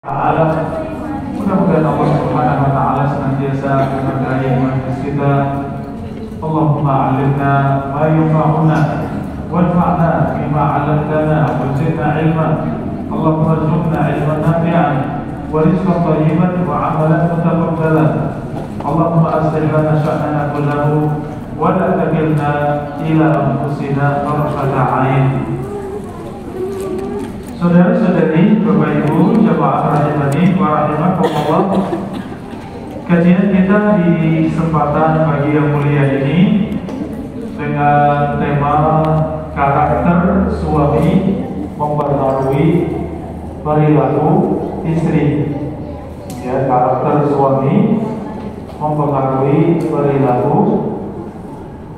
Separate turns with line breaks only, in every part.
Ta'ala. Mudah-mudahan Allah Subhanahu wa ta'ala senantiasa memberkahi majelis kita. Allahumma 'allimna ma yanfa'una wanfa'na bima 'allamtana wa zidna 'ilma. Allahumma arzuqna 'ilman nafi'an wa rizqan thayyiban wa 'amalan mutaqabbalan. Allahumma aslih lana sya'nana kullahu wa la takilna ila anfusina tarfata 'ain. Saudara-saudari, Bapak Ibu, jamaah rahimani wa rahimakumullah. Kajian kita di kesempatan pagi yang mulia ini dengan tema karakter suami mempengaruhi perilaku istri. Ya, karakter suami mempengaruhi perilaku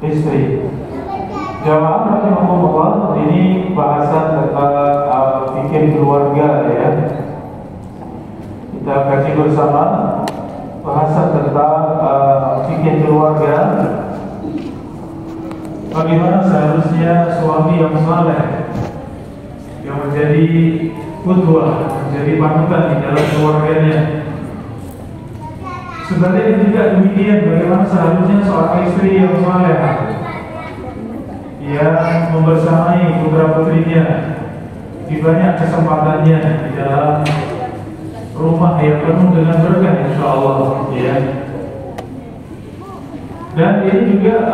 istri. Jamaah rahimahumullah, ini bahasan tentang fikih keluarga ya. Kita kaji bersama bahasan tentang fikih keluarga. Bagaimana seharusnya suami yang saleh, yang menjadi qudwah, menjadi panutan di dalam keluarganya. Sebaliknya juga demikian, bagaimana seharusnya seorang istri yang saleh, yang membersamai putra putrinya di banyak kesempatannya di dalam rumah yang penuh dengan berkah, insyaallah ya. Dan ini juga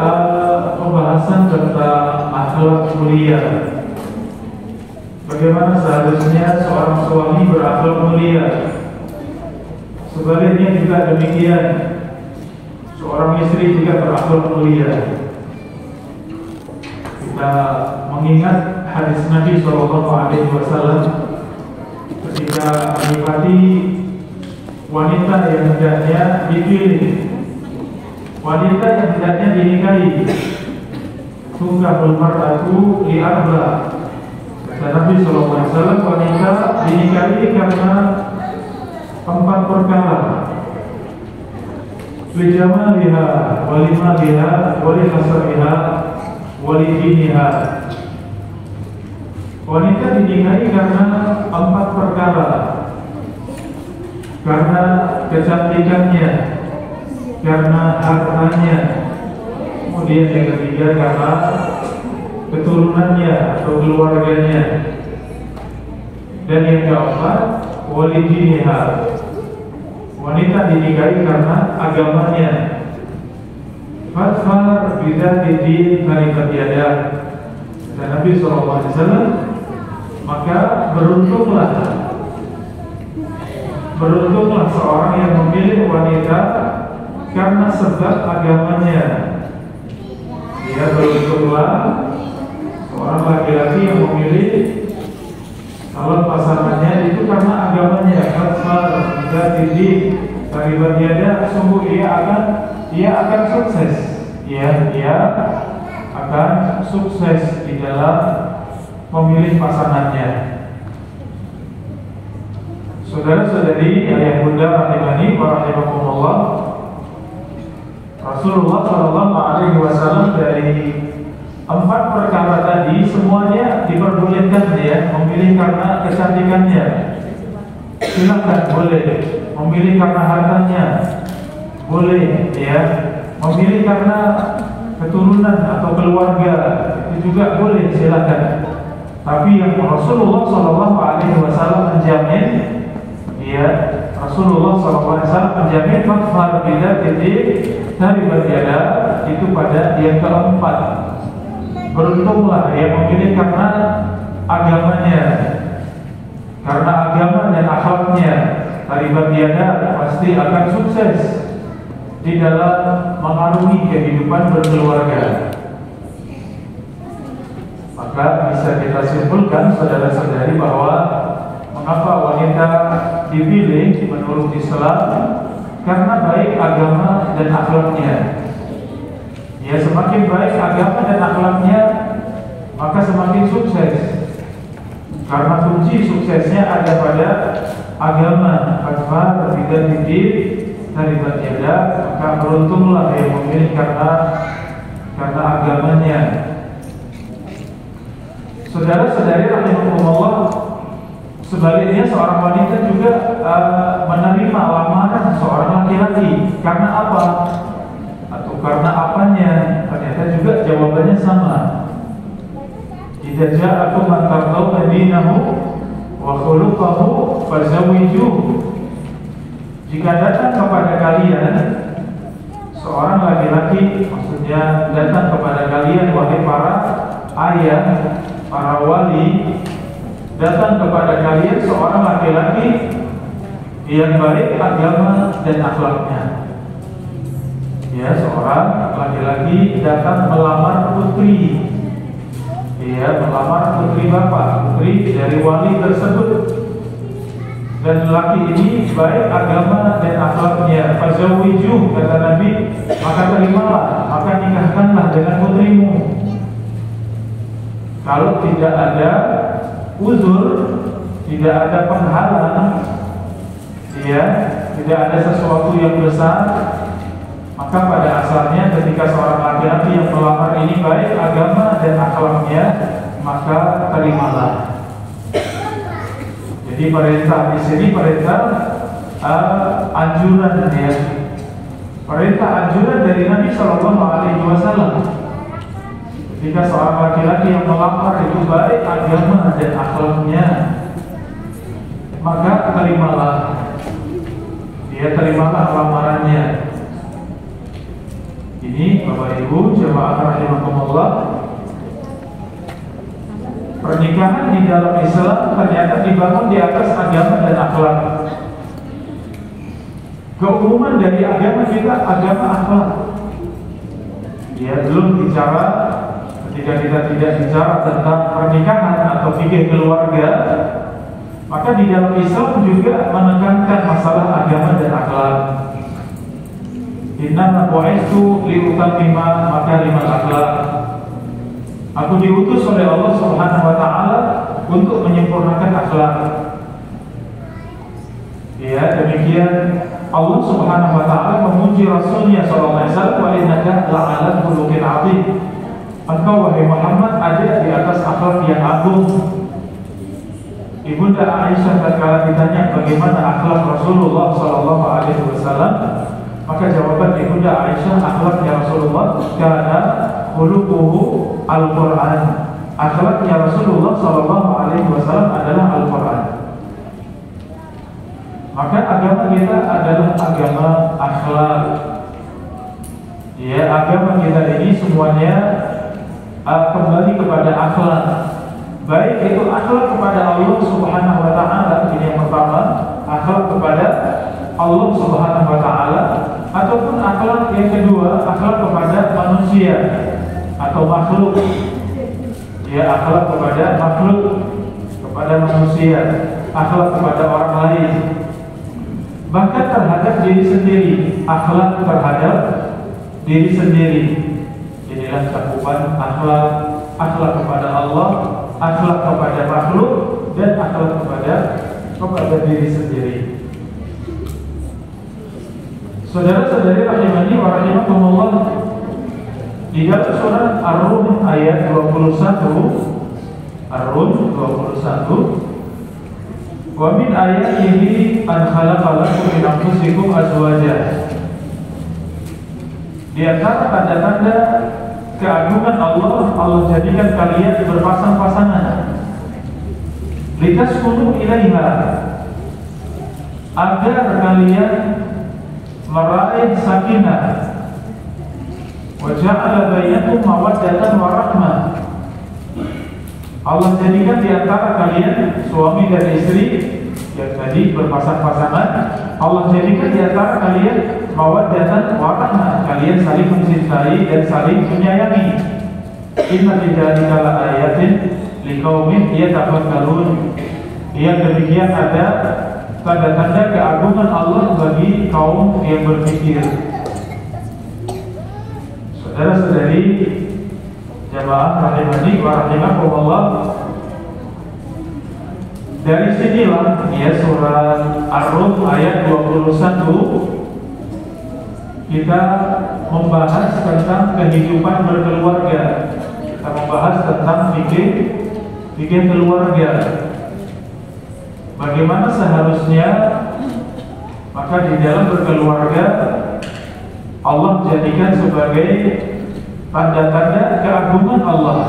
pembahasan tentang akhlak mulia. Bagaimana seharusnya seorang suami berakhlak mulia. Sebaliknya juga demikian, seorang istri juga berakhlak mulia. Kita mengingat hadis Nabi SAW ketika menikmati wanita yang hendaknya dipilih, wanita yang hendaknya dinikahi. Tungkahul mar'atu li arba. Kata Nabi SAW, wanita dinikahi karena 4 perkara: li jamaliha, wa li maliha, wa li hasabiha, walidiniha. Wanita dinikahi karena 4 perkara: karena kecantikannya, karena hartanya, kemudian yang ketiga karena keturunannya atau keluarganya, dan yang keempat walidiniha. Wanita dinikahi karena agamanya. Fadfar bidati din taribat yadah. Dan Nabi SAW, maka beruntunglah seorang yang memilih wanita karena sebab agamanya. Ya, beruntunglah seorang laki-laki yang memilih calon pasangannya itu karena agamanya. Fadfar bidati din taribat yadah. Sungguh ia akan sukses. Ia akan sukses di dalam memilih pasangannya. Saudara-saudari, ayah bunda rahimani wa rahimakumullah, Rasulullah SAW dari 4 perkara tadi semuanya diperbolehkan ya, memilih karena kecantikannya. Silakan, boleh. Memilih karena hartanya, boleh ya. Memilih karena keturunan atau keluarga, itu juga boleh, silakan. Tapi yang Rasulullah SAW menjamin, ya, Rasulullah SAW menjamin fakfar bila titik dari berjada itu pada yang keempat. Beruntunglah yang memilih karena agamanya, karena agama dan akhlaknya. Taribat tiada pasti akan sukses di dalam mengarungi kehidupan berkeluarga. Maka bisa kita simpulkan, saudara-saudari, bahwa mengapa wanita dipilih menurut Islam, karena baik agama dan akhlaknya. Ya, semakin baik agama dan akhlaknya, maka semakin sukses. Karena kunci suksesnya ada pada agama. Fatwa tidak didik dari batyada, maka beruntunglah yang memilih karena agamanya. Saudara-saudari rahimahumullah, Sebaliknya seorang wanita juga menerima lamaran seorang laki-laki. Karena apa? Atau karena apanya? Ternyata juga jawabannya sama. Idza ja'akum man tardawna dinahu wa khuluquhu fazawwijuhu. Jika datang kepada kalian seorang laki-laki, maksudnya datang kepada kalian wahai para ayah, para wali, datang kepada kalian seorang laki-laki yang baik agama dan akhlaknya. Ya, seorang laki-laki datang melamar putri. Dia melamar putri bapak, putri dari wali tersebut. Dan laki ini baik agama dan akhlaknya. Fazawwiju, kata Nabi, maka terimalah, maka nikahkanlah dengan putrimu. Kalau tidak ada uzur, tidak ada penghalang, ya, tidak ada sesuatu yang besar, maka pada asalnya ketika seorang laki-laki yang melamar ini baik agama dan akhlaknya, maka terimalah. Jadi perintah di sini perintah anjuran, ya, perintah anjuran dari Nabi Shallallahu Alaihi Wasallam. Ketika seorang laki-laki yang melamar itu baik agama dan akhlaknya, maka terimalah, dia terimalah lamarannya. Ini Bapak Ibu jemaah rahimakumullah, pernikahan di dalam Islam ternyata dibangun di atas agama dan akhlak. Keumuman dari agama kita agama akhlak. Ya, belum bicara ketika kita tidak bicara tentang pernikahan atau fikih keluarga, maka di dalam Islam juga menekankan masalah agama dan akhlak. Inna bu'itsu liutammima makarimal akhlak. Aku diutus oleh Allah Subhanahu wa taala untuk menyempurnakan akhlak. Ya, demikian Allah Subhanahu wa taala memuji Rasulnya sallallahu alaihi wasallam, wa innaka la'ala khuluqin 'adzim. Engkau wahai Muhammad ada di atas akhlak yang agung. Ibunda Aisyah tatkala ditanya bagaimana akhlak Rasulullah sallallahu alaihi wasallam, maka jawaban Ibunda Aisyah, akhlaknya Rasulullah karena khuluquhu Al-Quran. Akhlaknya Rasulullah sallallahu alaihi wasallam adalah Al-Quran. Maka agama kita adalah agama akhlak. Ya, agama kita ini semuanya kembali kepada akhlak. Baik itu akhlak kepada Allah Subhanahu wa taala, ini yang pertama, akhlak kepada Allah Subhanahu wa taala, ataupun akhlak yang kedua, akhlak kepada manusia atau makhluk. Ya, akhlak kepada makhluk, kepada manusia, akhlak kepada orang lain, bahkan terhadap diri sendiri, akhlak terhadap diri sendiri. Inilah cakupan akhlak, akhlak kepada Allah, akhlak kepada makhluk, dan akhlak kepada diri sendiri. Saudara-saudari rahimani wa rahimakumullah, di dalam surat Ar-Rum ayat 21, Ar-Rum 21, wa min ayatihi an khalaqa lakum min anfusikum azwaja. Di antara tanda-tanda keagungan Allah, Allah jadikan kalian berpasang-pasangan. Litaskunu ilaiha, agar kalian meraih sakinah. Wa ja'ala bainakum mawaddatan wa rahmah. Allah jadikan di antara kalian suami dan istri yang tadi berpasang-pasangan, Allah jadikan di antara kalian mawaddatan wa rahmah, kalian saling mencintai dan saling menyayangi. Inna fi dzalika laayatin liqaumin yatafakkarun. Yang demikian ada tanda-tanda keagungan Allah bagi kaum yang berpikir. Saudara-saudari jamaah rahimani wa rahimakumullah, dari sinilah ya surat Ar-Rum ayat 21 kita membahas tentang kehidupan berkeluarga. Kita membahas tentang fikih keluarga. bagaimana seharusnya, maka di dalam berkeluarga Allah jadikan sebagai tanda-tanda keagungan Allah.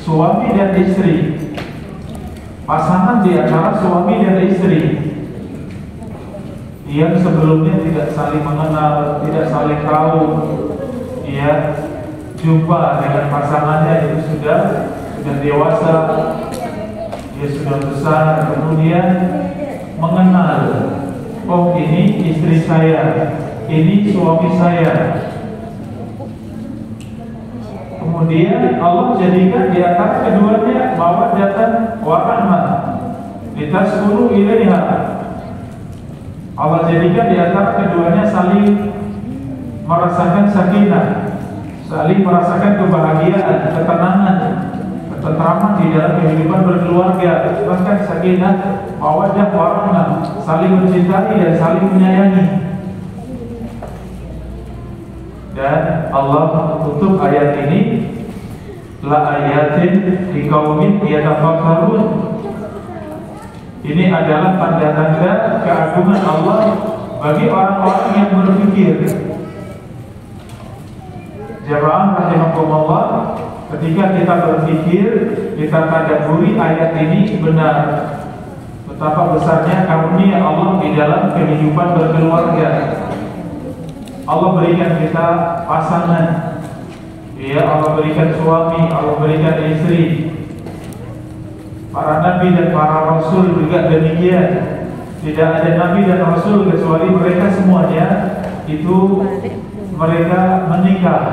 Suami dan istri, pasangan di antara suami dan istri yang sebelumnya tidak saling mengenal, tidak saling tahu, dia jumpa dengan pasangannya itu sudah dewasa, dia sudah besar, kemudian mengenal, oh ini istri saya, ini suami saya. Kemudian Allah jadikan di antara keduanya mawaddatan wa rahmah litaskunu ilaiha. Allah jadikan di antara keduanya saling merasakan sakinah, saling merasakan kebahagiaan, ketenangan, ketentraman di dalam kehidupan berkeluarga. Bahkan sakinah, mawaddah wa rahmah, saling mencintai dan saling menyayangi. Dan Allah tutup ayat ini, la ayatin liqaumin yatafakkarun. Ini adalah tanda-tanda keagungan Allah bagi orang-orang yang berpikir. Jamaah rahimakumullah, ketika kita berpikir, kita tadabburi ayat ini benar, betapa besarnya karunia Allah di dalam kehidupan berkeluarga. Allah berikan kita pasangan, ya, Allah berikan suami, Allah berikan istri. Para nabi dan para rasul juga demikian. Tidak ada nabi dan rasul kecuali mereka semuanya itu mereka menikah,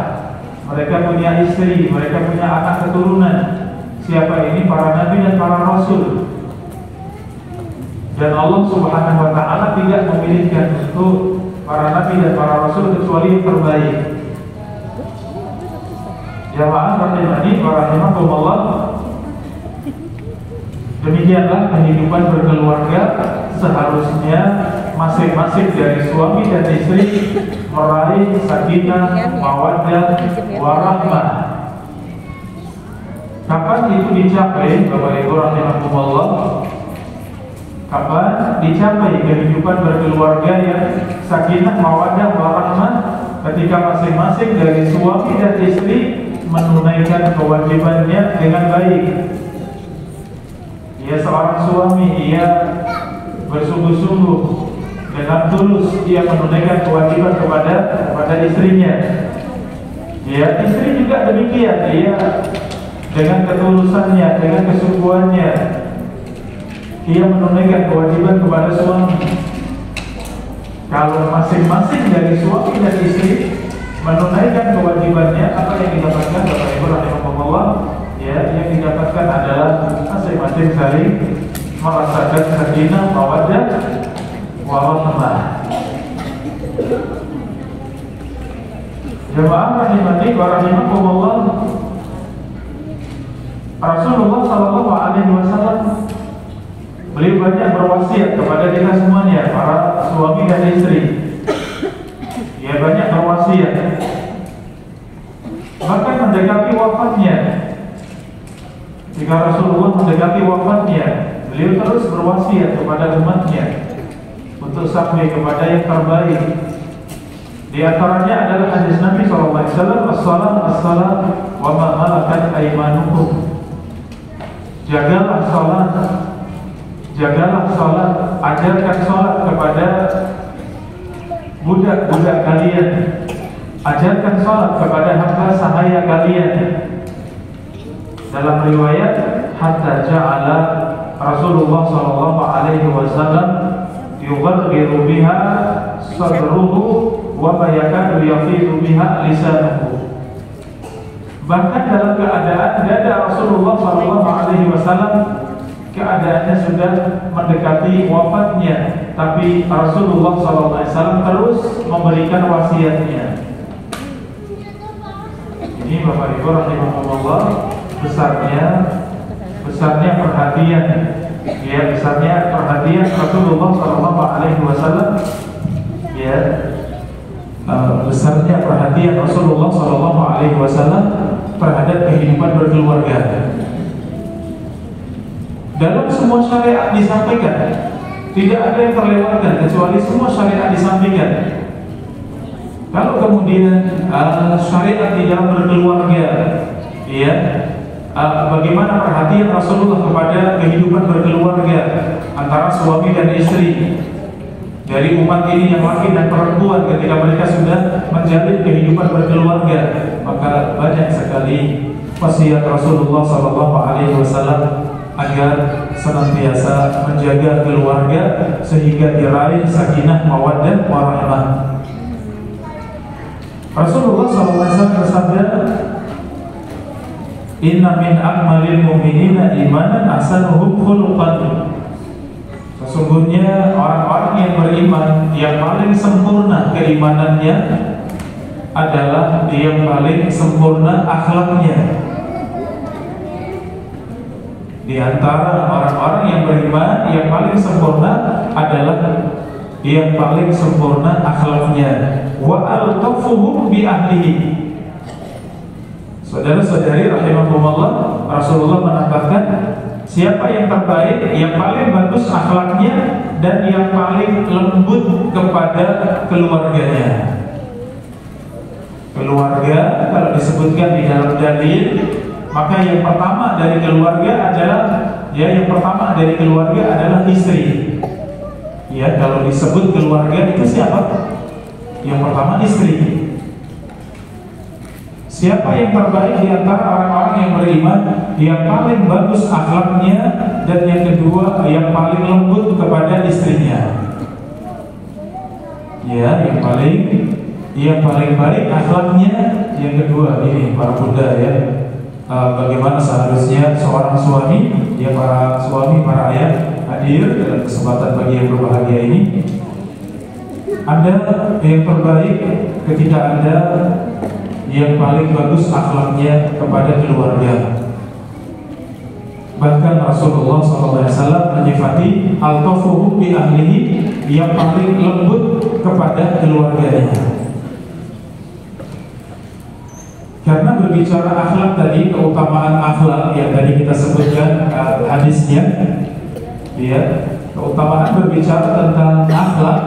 mereka punya istri, mereka punya anak keturunan. Siapa ini? Para nabi dan para rasul. Dan Allah Subhanahu wa ta'ala tidak memilihkan untuk para nabi dan para rasul kecuali yang terbaik. Jamaah rahimani wa rahimakumullah, demikianlah kehidupan berkeluarga. Seharusnya masing-masing dari suami dan istri meraih sakinah, mawaddah, warahmah. Kapan itu dicapai, Bapak Ibu rahimakumullah? Kapan dicapai kehidupan berkeluarga yang sakinah, mawaddah, warahmah? Ketika masing-masing dari suami dan istri menunaikan kewajibannya dengan baik. Ia seorang suami, ia bersungguh-sungguh dengan tulus ia menunaikan kewajiban kepada istrinya. Ya, istri juga demikian, ia dengan ketulusannya, dengan kesungguhannya ia menunaikan kewajiban kepada suami. Kalau masing-masing dari suami dan istri menunaikan kewajibannya, apa yang didapatkan Bapak Ibu rahimahumullah? Ya, yang didapatkan adalah masing-masing saling merasakan sakinah, mawaddah, warahmah. Jemaah rahimani wa rahimakumullah, Rasulullah sallallahu alaihi wasallam beliau banyak berwasiat kepada kita semuanya, para suami dan istri. Ya, banyak berwasiat. Bahkan mendekati wafatnya, jika Rasulullah mendekati wafatnya, beliau terus berwasiat kepada umatnya untuk sampai kepada yang terbaik. Di antaranya adalah hadis Nabi SAW, as-salat, as-salat, wa ma malakat aymanukum. Jagalah salat, jagalah salat, ajarkan salat kepada budak-budak kalian, ajarkan salat kepada hamba sahaya kalian. Dalam riwayat, hatta ja'ala Rasulullah sallallahu alaihi wasallam yughargiru biha sadruhu wa yakadu yafidu biha lisanuhu. Bahkan dalam keadaan dada Rasulullah sallallahu alaihi wasallam keadaannya sudah mendekati wafatnya, tapi Rasulullah sallallahu alaihi wasallam terus memberikan wasiatnya. Ini Bapak Ibu rahimahumullah, besarnya perhatian, ya, besarnya perhatian Rasulullah sallallahu alaihi wasallam, ya, besarnya perhatian Rasulullah sallallahu alaihi wasallam terhadap kehidupan berkeluarga. dalam semua syariat disampaikan, tidak ada yang terlewatkan kecuali semua syariat disampaikan. Kalau kemudian syariat di dalam berkeluarga, ya, bagaimana perhatian Rasulullah kepada kehidupan berkeluarga antara suami dan istri dari umat ini yang laki dan perempuan ketika mereka sudah menjalin kehidupan berkeluarga, maka banyak sekali wasiat Rasulullah SAW agar senantiasa menjaga keluarga sehingga diraih sakinah, mawaddah, warahmah. Rasulullah SAW bersabda, "Inna min akmalil mu'minina imanan ahsanuhum khuluqan." Sesungguhnya orang-orang yang beriman yang paling sempurna keimanannya adalah yang paling sempurna akhlaknya. Di antara orang-orang yang beriman yang paling sempurna adalah yang paling sempurna akhlaknya. Wa altafuhum bi ahlihi. Saudara-saudari rahimakumullah, Rasulullah menambahkan, siapa yang terbaik, yang paling bagus akhlaknya dan yang paling lembut kepada keluarganya. Keluarga kalau disebutkan di dalam dalil, maka yang pertama dari keluarga adalah istri. Ya, kalau disebut keluarga itu siapa? Yang pertama istri. Siapa yang terbaik di antara orang-orang yang beriman, yang paling bagus akhlaknya, dan yang kedua yang paling lembut kepada istrinya. Ya, yang paling baik akhlaknya, yang kedua ini para bunda ya. Bagaimana seharusnya seorang suami, ya para suami, para ayah hadir dalam kesempatan pagi yang berbahagia ini. Anda yang terbaik ketika Anda yang paling bagus akhlaknya kepada keluarga. Bahkan Rasulullah SAW menyifati al-tafuhu bi ahlihi, yang paling lembut kepada keluarganya. Karena berbicara akhlak tadi, keutamaan akhlak yang tadi kita sebutkan hadisnya, ya, keutamaan berbicara tentang akhlak.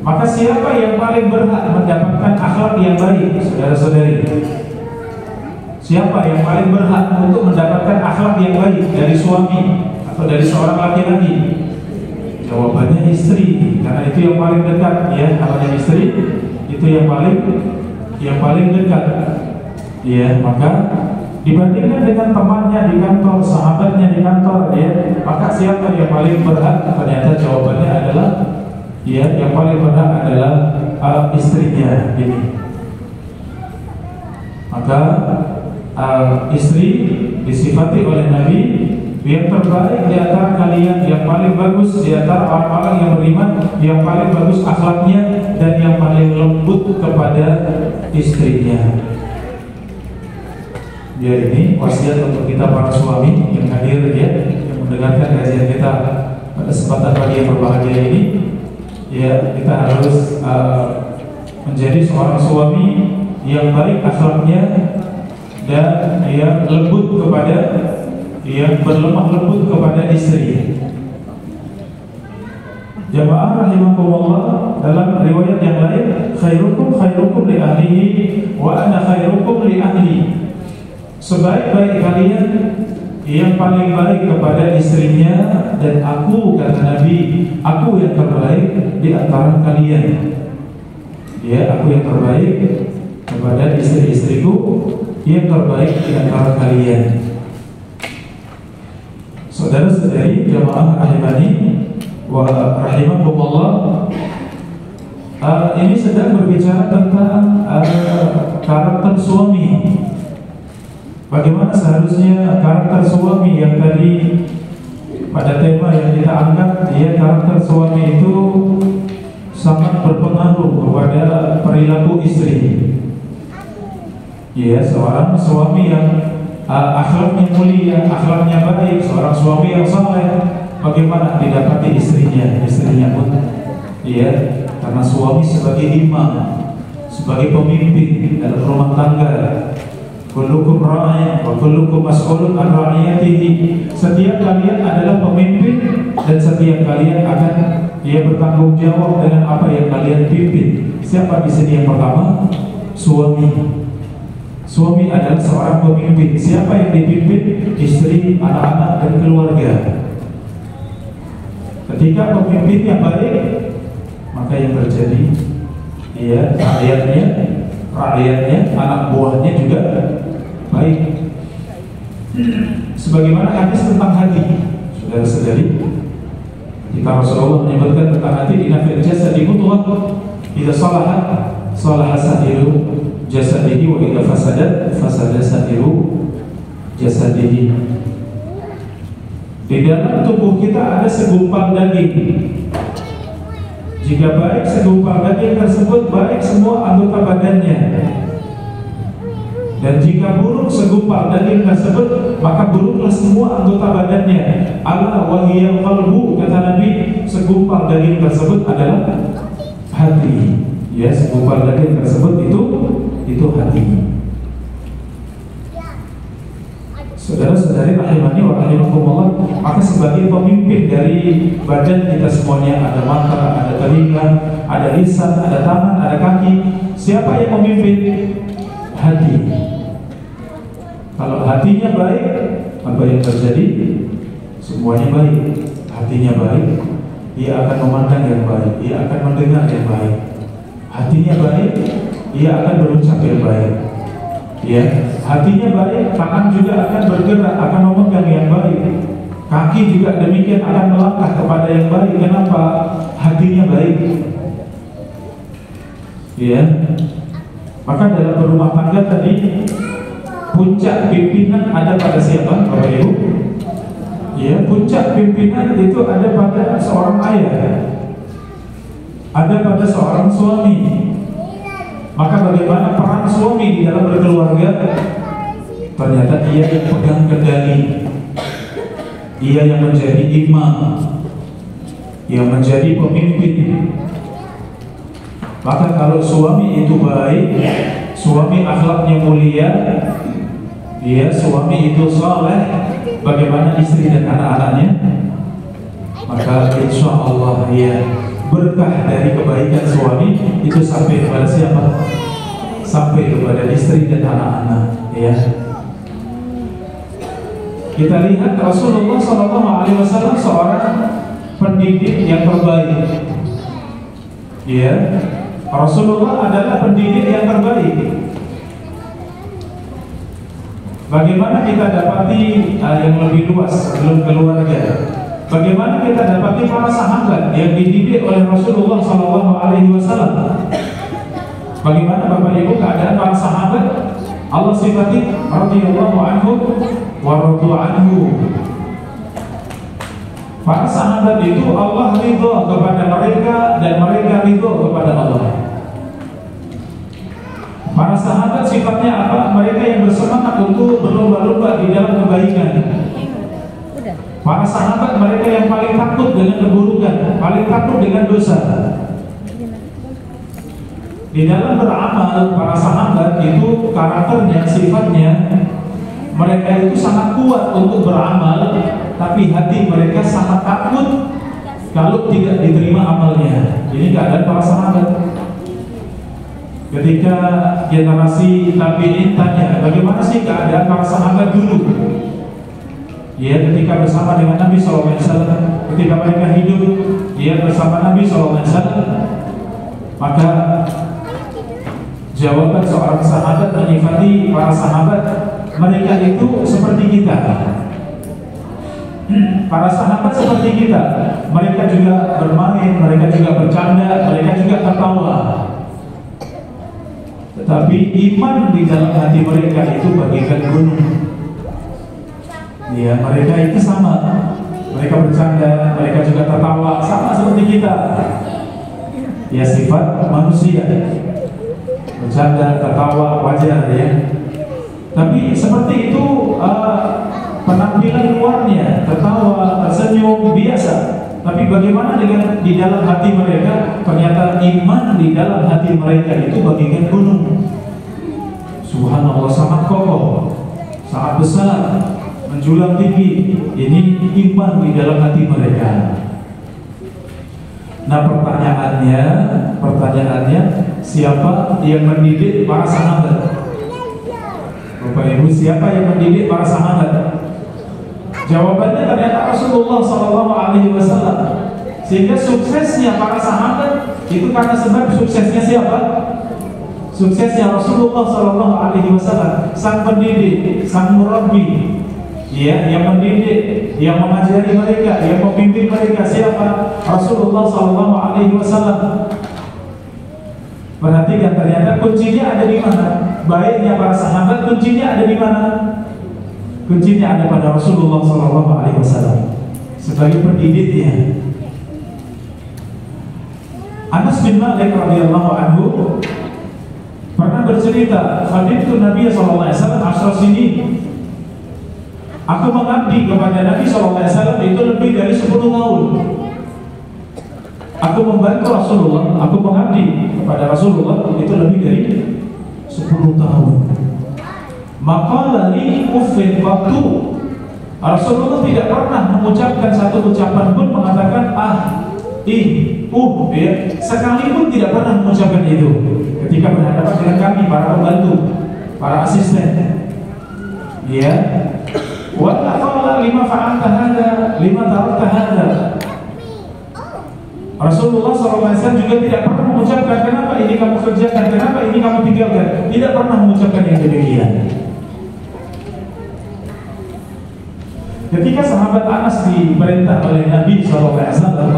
Maka siapa yang paling berhak mendapatkan akhlak yang baik, saudara-saudari? Siapa yang paling berhak untuk mendapatkan akhlak yang baik dari suami atau dari seorang laki-laki? Jawabannya istri, karena itu yang paling dekat, ya, namanya istri itu yang paling dekat. Ya, maka dibandingkan dengan temannya di kantor, sahabatnya di kantor, ya, maka siapa yang paling berhak? Ternyata jawabannya adalah, ya, yang paling berhak adalah istrinya ini. Maka istri disifati oleh Nabi yang terbaik di antara kalian, yang paling bagus di antara orang-orang yang beriman, yang paling bagus akhlaknya dan yang paling lembut kepada istrinya. Biar ini wasiat untuk kita para suami yang hadir, ya, yang mendengarkan kajian kita pada kesempatan pagi yang berbahagia ini. Ya, kita harus menjadi seorang suami yang baik akhlaknya dan yang lembut kepada, yang berlemah lembut kepada istri. Jamaah rahimakumullah, dalam riwayat yang lain, khairukum khairukum li ahlihi wa ana khairukum li ahli. Sebaik-baik kalian yang paling baik kepada istrinya, dan aku, kata Nabi, aku yang terbaik di antara kalian. Ya, aku yang terbaik kepada istri-istriku, yang terbaik di antara kalian. Saudara-saudari jamaah rahimani wa rahimakumullah, ini sedang berbicara tentang karakter suami. Bagaimana seharusnya karakter suami yang tadi pada tema yang kita angkat, ya, karakter suami itu sangat berpengaruh kepada perilaku istri. Ya, seorang suami yang akhlaknya mulia, akhlaknya baik, seorang suami yang saleh, bagaimana didapati istrinya pun, ya, karena suami sebagai imam, sebagai pemimpin dalam rumah tangga, kullukum ra'in wa kullukum mas'ulun an ra'iyatihi. Setiap kalian adalah pemimpin dan setiap kalian akan bertanggung jawab dengan apa yang kalian pimpin. Siapa di sini yang pertama? Suami. Suami adalah seorang pemimpin. Siapa yang dipimpin? Istri, anak-anak, dan keluarga. Ketika pemimpinnya baik, maka yang terjadi rakyatnya, anak buahnya juga baik. Sebagaimana hadis tentang hati, saudara-saudari, jika Rasulullah menyebutkan tentang hati, inna fil jasadi mudghah idza salahat salaha sa'iru jasadihi wa idza fasadat fasada sa'iru jasadihi. Di dalam tubuh kita ada segumpal daging. Jika baik segumpal daging tersebut, baik semua anggota badannya. Dan jika buruk segumpal daging tersebut, maka buruklah semua anggota badannya. Ala wa hiya qalbu, kata Nabi, segumpal daging tersebut adalah hati. Ya, segumpal daging tersebut itu hati. Saudara-saudari rahimani wa rahimakumullah, maka sebagai pemimpin dari badan kita semuanya, ada mata, ada telinga, ada lisan, ada tangan, ada kaki. Siapa yang memimpin? Hati. Kalau hatinya baik, apa yang terjadi? Semuanya baik. Hatinya baik, dia akan memandang yang baik, dia akan mendengar yang baik. Hatinya baik, dia akan berucap yang baik. Ya, hatinya baik, tangan juga akan bergerak, akan memegang yang baik. Kaki juga demikian akan melangkah kepada yang baik. Kenapa? Hatinya baik. Ya. Maka dalam berumah tangga tadi, puncak pimpinan ada pada siapa, Bapak Ibu? Ya, puncak pimpinan itu ada pada seorang ayah, ada pada seorang suami. Maka bagaimana peran suami di dalam berkeluarga? Ternyata dia yang pegang kendali, dia yang menjadi imam, yang menjadi pemimpin. Maka kalau suami itu baik, suami akhlaknya mulia, suami itu saleh, bagaimana istri dan anak-anaknya? Maka insya Allah berkah dari kebaikan suami itu sampai kepada siapa? Sampai kepada istri dan anak-anak. Ya. Kita lihat Rasulullah SAW seorang pendidik yang terbaik. Ya, Rasulullah adalah pendidik yang terbaik. Bagaimana kita dapati yang lebih luas sebelum keluarga? Bagaimana kita dapati para sahabat yang dididik oleh Rasulullah SAW? Bagaimana Bapak Ibu keadaan para sahabat? Allah sifati radhiyallahu anhu wa radu anhu. Para sahabat itu Allah ridho kepada mereka dan mereka ridho kepada Allah. Para sahabat sifatnya apa? Mereka yang bersemangat untuk berlomba-lomba di dalam kebaikan. Para sahabat mereka yang paling takut dengan keburukan, paling takut dengan dosa. Di dalam beramal, para sahabat itu karakternya, sifatnya, mereka itu sangat kuat untuk beramal, tapi hati mereka sangat takut kalau tidak diterima amalnya. Ini keadaan para sahabat. Ketika generasi tabi'in tanya, bagaimana sih keadaan para sahabat dulu? Ya, ketika bersama dengan Nabi SAW, ketika mereka hidup bersama Nabi SAW, maka jawaban seorang sahabat menyifati para sahabat, mereka itu seperti kita. Para sahabat seperti kita, mereka juga bermain, mereka juga bercanda, mereka juga tertawa. Tetapi iman di dalam hati mereka itu bagaikan gunung. Ya, mereka itu sama. Mereka bercanda, mereka juga tertawa, sama seperti kita. Ya, sifat manusia. Bercanda, tertawa, wajar ya. Tapi seperti itu penampilan luarnya, tertawa, tersenyum, biasa. Tapi bagaimana dengan di dalam hati mereka? Ternyata iman di dalam hati mereka itu bagaikan gunung. Subhanallah, sangat kokoh, sangat besar, menjulang tinggi. Ini iman di dalam hati mereka. Nah, pertanyaannya, siapa yang mendidik para sahabat? Bapak Ibu, siapa yang mendidik para sahabat? Jawabannya ternyata Rasulullah SAW. Sehingga suksesnya para sahabat itu karena sebab suksesnya siapa? Suksesnya Rasulullah SAW, sang pendidik, sang murabbi, ya, yang mendidik, yang mengajari mereka, yang memimpin mereka siapa? Rasulullah SAW. Perhatikan, ternyata kuncinya ada di mana? Baiknya para sahabat, kuncinya ada di mana? Kuncinya ada pada Rasulullah SAW sebagai pendidiknya. Anas bin Malik radhiyallahu anhu pernah bercerita, "Khadimtu Nabi sallallahu alaihi wasallam 10 sini." Aku mengabdi kepada Nabi sallallahu alaihi wasallam itu lebih dari 10 tahun. Aku membantu Rasulullah, aku mengabdi kepada Rasulullah itu lebih dari 10 tahun. Maka lali uffin waktu Rasulullah tidak pernah mengucapkan satu ucapan pun mengatakan ya, sekalipun tidak pernah mengucapkan itu ketika berhadapan dengan kami para pembantu, para asisten. Ya, wa taqala lima fa'alta hadza, lima tarakta hadza. Rasulullah SAW juga tidak pernah mengucapkan kenapa ini kamu kerjakan, kenapa ini kamu tinggalkan. Tidak pernah mengucapkan yang demikian. Ketika sahabat Anas diperintah oleh Nabi SAW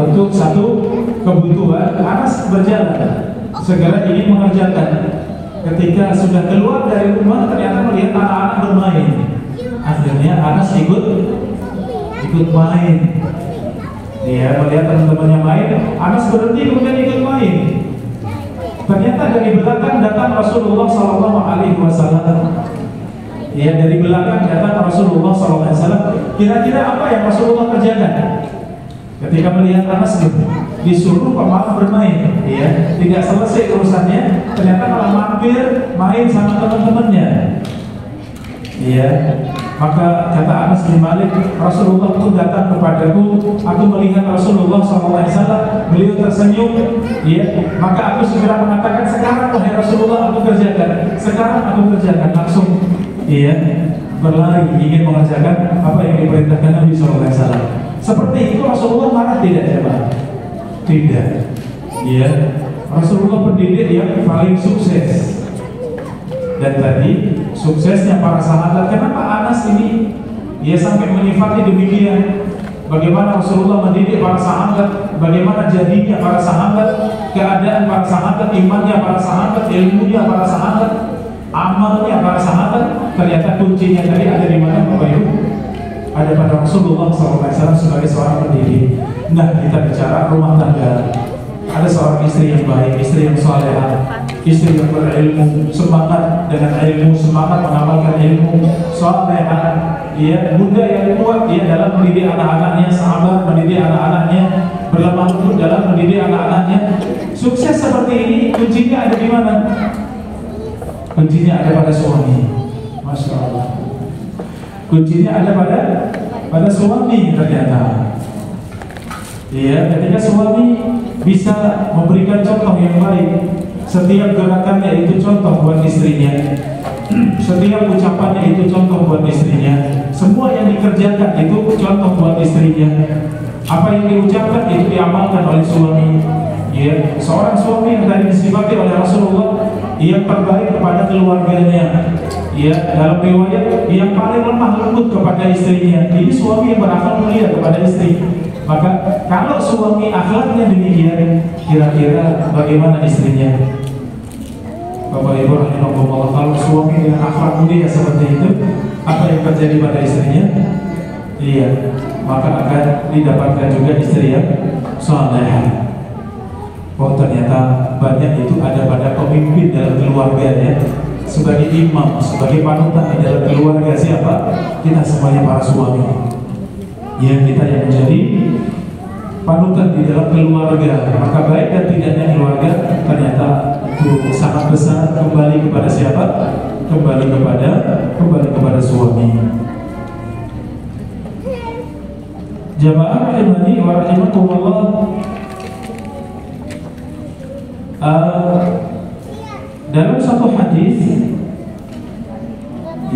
untuk satu kebutuhan, Anas berjalan, segera ingin mengerjakan. Ketika sudah keluar dari rumah, ternyata melihat anak-anak bermain. Akhirnya Anas ikut main. Dia melihat teman-temannya main, Anas berhenti kemudian ikut main. Ternyata dari belakang datang Rasulullah SAW. Ya, dari belakang datang Rasulullah SAW. Kira-kira apa yang Rasulullah kerjakan? Ketika melihat Anas disuruh malah bermain, ya, tidak selesai urusannya, ternyata malah mampir main sama teman-temannya. Ya, maka kata Anas bin Malik, Rasulullah pun datang kepadaku, aku melihat Rasulullah SAW, beliau tersenyum, ya, maka aku segera mengatakan, sekarang wahai Rasulullah aku kerjakan, sekarang aku kerjakan, langsung, iya, berlari ingin mengerjakan apa yang diperintahkan Nabi SAW. Seperti itu Rasulullah marah tidak, coba? Tidak. Ya, Rasulullah pendidik yang paling sukses. Dan tadi suksesnya para sahabat. Kenapa Anas ini ia sampai menyifati demikian? Bagaimana Rasulullah mendidik para sahabat, bagaimana jadinya para sahabat, keadaan para sahabat, imannya para sahabat, ilmunya para sahabat, amalnya para sahabat. Ternyata kuncinya tadi ada di mana, Bapak Ibu? Ada pada Rasulullah SAW sebagai seorang pendidik. Nah, kita bicara rumah tangga. Ada seorang istri yang baik, istri yang salehah, istri yang berilmu, semangat dengan ilmu, semangat mengamalkan ilmu, salehah, ya, bunda yang kuat dia dalam mendidik anak-anaknya, sahabat mendidik anak-anaknya, berlemah lembut dalam mendidik anak-anaknya. Sukses seperti ini kuncinya ada di mana? Kuncinya ada pada suami. Masya Allah. Kuncinya ada pada suami ternyata. Ya, ketika suami bisa memberikan contoh yang baik, setiap gerakannya itu contoh buat istrinya, setiap ucapannya itu contoh buat istrinya, semua yang dikerjakan itu contoh buat istrinya. Apa yang diucapkan itu diamalkan oleh suami. Ya, seorang suami yang tadi disifati oleh Rasulullah, ia terbaik kepada keluarganya. Ya, dalam riwayat yang paling lemah lembut kepada istrinya. Ini suami yang berakhlak mulia kepada istri. Maka kalau suami akhlaknya demikian, kira-kira bagaimana istrinya? Bapak Ibu rahimahullah, kalau suami dengan akhlak mulia seperti itu, apa yang terjadi pada istrinya? Iya, maka akan didapatkan juga istri yang salehah. Oh, ternyata banyak itu ada pada pemimpin dalam keluarganya. Sebagai imam, sebagai panutan di dalam keluarga siapa? Kita semuanya para suami. Ya, kita yang menjadi panutan di dalam keluarga. Maka baik dan tidaknya keluarga ternyata itu sangat besar kembali kepada siapa? kembali kepada suami. Jamaah rahimani wa rahimakumullah, dalam satu hadis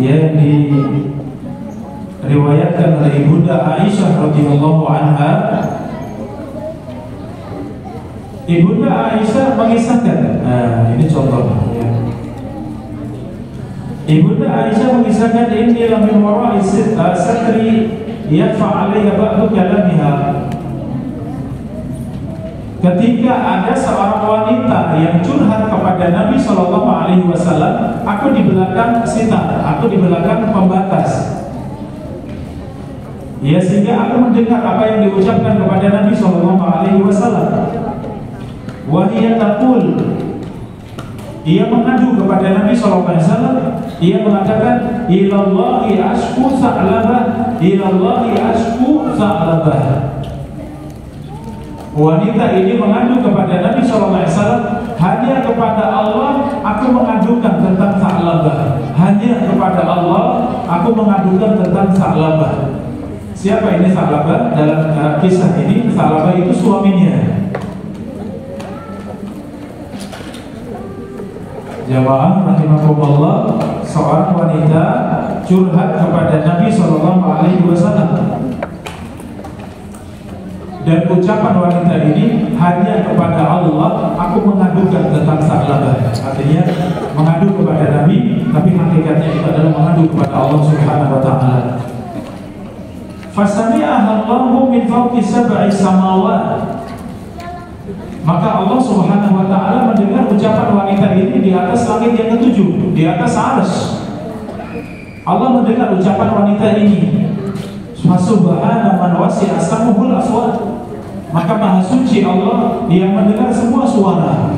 yang diriwayatkan oleh Ibunda Aisyah radhiyallahu anha, Ibunda Aisyah mengisahkan, ini contoh ya. Ibunda Aisyah mengisahkan, ini min wara'i satri yadfa 'alaiha ba'du kalamiha. Ketika ada seorang wanita yang curhat kepada Nabi Shallallahu Alaihi Wasallam, aku di belakang sitar, aku di belakang pembatas. Ya, sehingga aku mendengar apa yang diucapkan kepada Nabi Shallallahu Alaihi Wasallam. Wahia taqul, ia mengadu kepada Nabi Shallallahu Alaihi Wasallam. Ia mengatakan, ilallahi ashku sa'labah, ilallahi ashku sa'labah. Wanita ini mengadu kepada Nabi SAW, hanya kepada Allah aku mengadukan tentang Sa'labah. Hanya kepada Allah aku mengadukan tentang Sa'labah. Siapa ini Sa'labah? Dalam kisah ini, Sa'labah itu suaminya. Jamaah rahimakumullah, seorang wanita curhat kepada Nabi SAW. Dan ucapan wanita ini, hanya kepada Allah aku mengadukan tentang Sa'labah. Artinya mengadu kepada Nabi, tapi hakikatnya itu adalah mengadu kepada Allah Subhanahu wa ta'ala. Fasami'aha Allahu min fawqi sab'i samawat. Maka Allah Subhanahu wa ta'ala mendengar ucapan wanita ini di atas langit yang ketujuh, di atas arsy. Allah mendengar ucapan wanita ini. Subhana man wasi'a sam'uhul aswat. Maka maha suci Allah yang mendengar semua suara.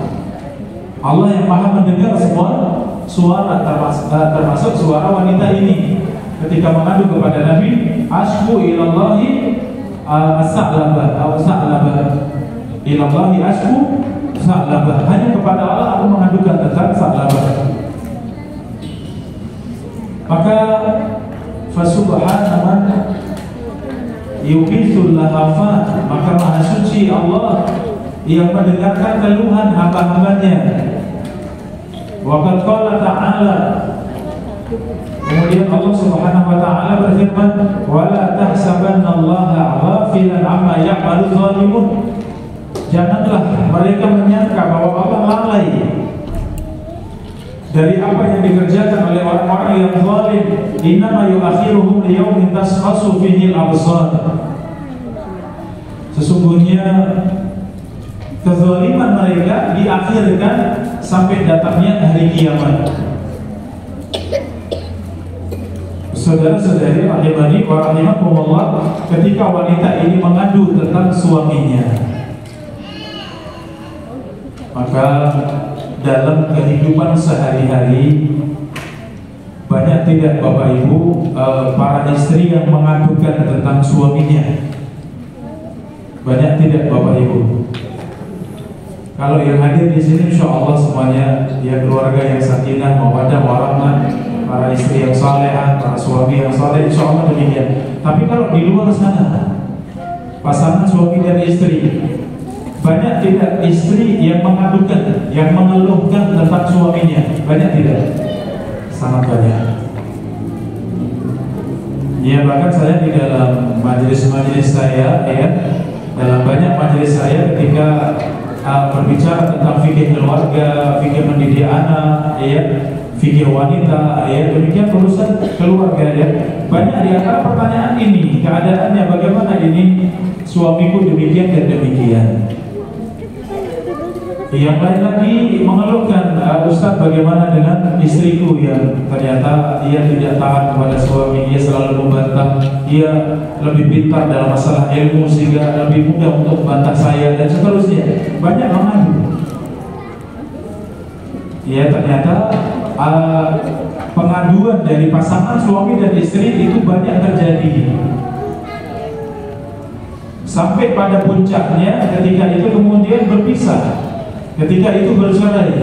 Allah yang maha mendengar semua suara, termasuk suara wanita ini ketika mengadu kepada Nabi, ashku ilallahi as-sa'labah atau sa'labah. Ilallahi ashku sa'labah. Hanya kepada Allah aku mengadukan tentang Sa'labah. Maka fasubhana man yuqithul lahafat, maka maha suci Allah yang mendengarkan keluhan hamba-hambanya. Wa qad qala ta'ala, kemudian Allah Subhanahu wa ta'ala berfirman, wa la tahsabannallaha ghafilan amma ya'malu zalimun. Janganlah mereka menyangka bahwa Allah lalai dari apa yang dikerjakan oleh orang-orang yang zalim. Innama yu'akhiruhum liyaumin tashkhasu fihi al-absar. Sesungguhnya kezaliman mereka diakhirkan sampai datangnya hari kiamat. Saudara-saudari rahimani wa rahimakumullah, ketika wanita ini mengadu tentang suaminya, maka dalam kehidupan sehari-hari banyak tidak Bapak Ibu para istri yang mengadukan tentang suaminya? Banyak tidak Bapak Ibu? Kalau yang hadir di sini insya Allah semuanya ya keluarga yang sakinah, mawaddah, warahmah, para istri yang salehah, para suami yang saleh, insya Allah demikian. Tapi kalau di luar sana, pasangan suami dan istri, banyak tidak istri yang mengadukan, yang mengeluhkan tentang suaminya? Banyak tidak? Sangat banyak. Ya, bahkan saya di dalam majelis-majelis saya, ya, dalam banyak majelis saya ketika berbicara tentang fikih keluarga, fikih mendidik anak, ya, fikih wanita, ya, demikian urusan keluarga, ya. Banyak di antara pertanyaan ini, keadaannya bagaimana ini, suamiku demikian dan demikian. Yang lain lagi mengeluhkan, Ustaz, bagaimana dengan istriku yang ternyata dia tidak tahan kepada suami, dia selalu membantah, dia lebih pintar dalam masalah ilmu sehingga lebih mudah untuk membantah saya dan seterusnya. Banyak mengadu. Ya, ternyata pengaduan dari pasangan suami dan istri itu banyak terjadi. Sampai pada puncaknya ketika itu kemudian berpisah. Ketika itu bercerai.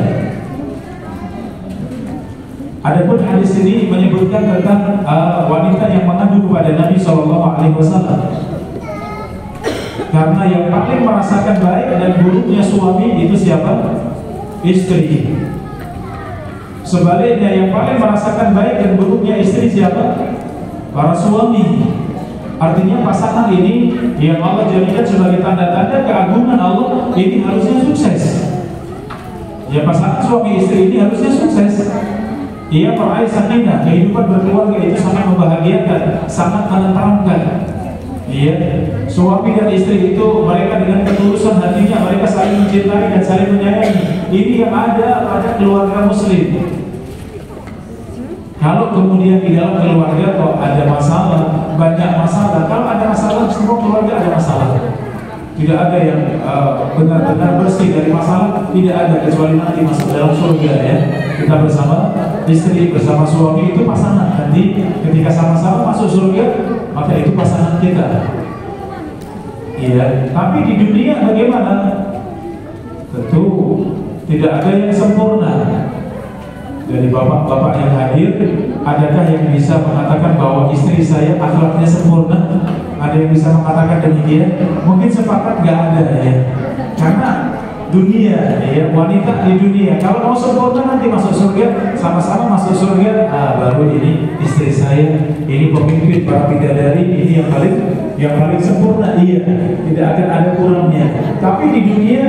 Adapun hadis ini menyebutkan tentang wanita yang mengadu kepada Nabi SAW. Karena yang paling merasakan baik dan buruknya suami itu siapa? Istri. Sebaliknya yang paling merasakan baik dan buruknya istri siapa? Para suami. Artinya pasangan ini yang Allah jadikan sebagai tanda-tanda keagungan Allah, ini harusnya sukses. Ya, pasangan suami istri ini harusnya sukses. Ia meraih sakinah, kehidupan berkeluarga itu sangat membahagiakan, sangat menenteramkan. Iya, suami dan istri itu mereka dengan ketulusan hatinya mereka saling mencintai dan saling menyayangi. Ini yang ada pada keluarga muslim. Kalau kemudian di dalam keluarga kok ada masalah, banyak masalah. Kalau ada masalah, semua keluarga ada masalah. Tidak ada yang benar-benar bersih dari masalah. Tidak ada, kecuali nanti masuk dalam surga ya. Kita bersama istri, bersama suami itu pasangan. Nanti ketika sama-sama masuk surga, maka itu pasangan kita. Iya. Tapi di dunia bagaimana? Tentu tidak ada yang sempurna. Dari bapak-bapak yang hadir, adakah yang bisa mengatakan bahwa istri saya akhlaknya sempurna? Ada yang bisa mengatakan demikian? Mungkin sepakat nggak ada ya. Karena dunia, ya, wanita di dunia kalau mau sempurna nanti masuk surga, sama-sama masuk surga. Baru ini istri saya, ini pemimpin para bidadari, ini yang paling sempurna. Iya, tidak akan ada kurangnya. Tapi di dunia,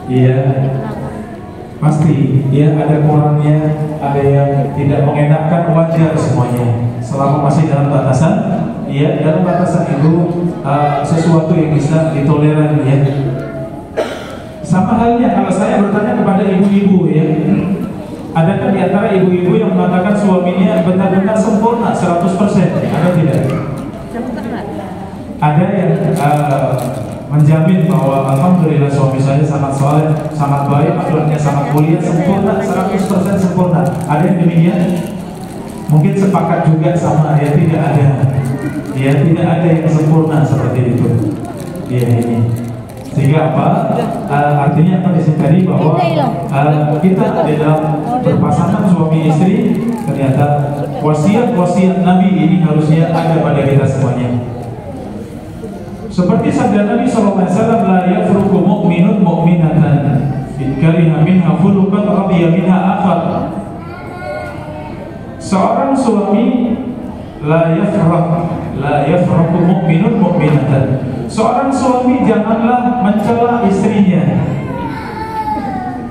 iya, pasti ya ada kurangnya, ada yang tidak mengenakan, wajar semuanya. Selama masih dalam batasan, ya dalam batasan itu sesuatu yang bisa ditoleran ya. Sama halnya kalau saya bertanya kepada ibu-ibu ya, adakah di antara ibu-ibu yang mengatakan suaminya benar-benar sempurna 100%? Ada tidak? Ada yang menjamin bahwa alhamdulillah suami saya sangat soleh, sangat baik, akhlaknya sangat mulia, sempurna, 100% sempurna. Ada yang demikian? Mungkin sepakat juga sama ya, tidak ada. Ya, tidak ada yang sempurna seperti itu. Ya ini. Sehingga apa? Artinya apa di sini bahwa kita di dalam berpasangan suami istri, ternyata wasiat-wasiat Nabi ini harusnya ada pada kita semuanya. Seperti sabda Nabi SAW, la yafruqu mu'minun mu'minatan in kariha minha khuluqan radiya minha akhar. Seorang suami la yafruqu mu'minun mu'minatan. Seorang suami janganlah mencela istrinya.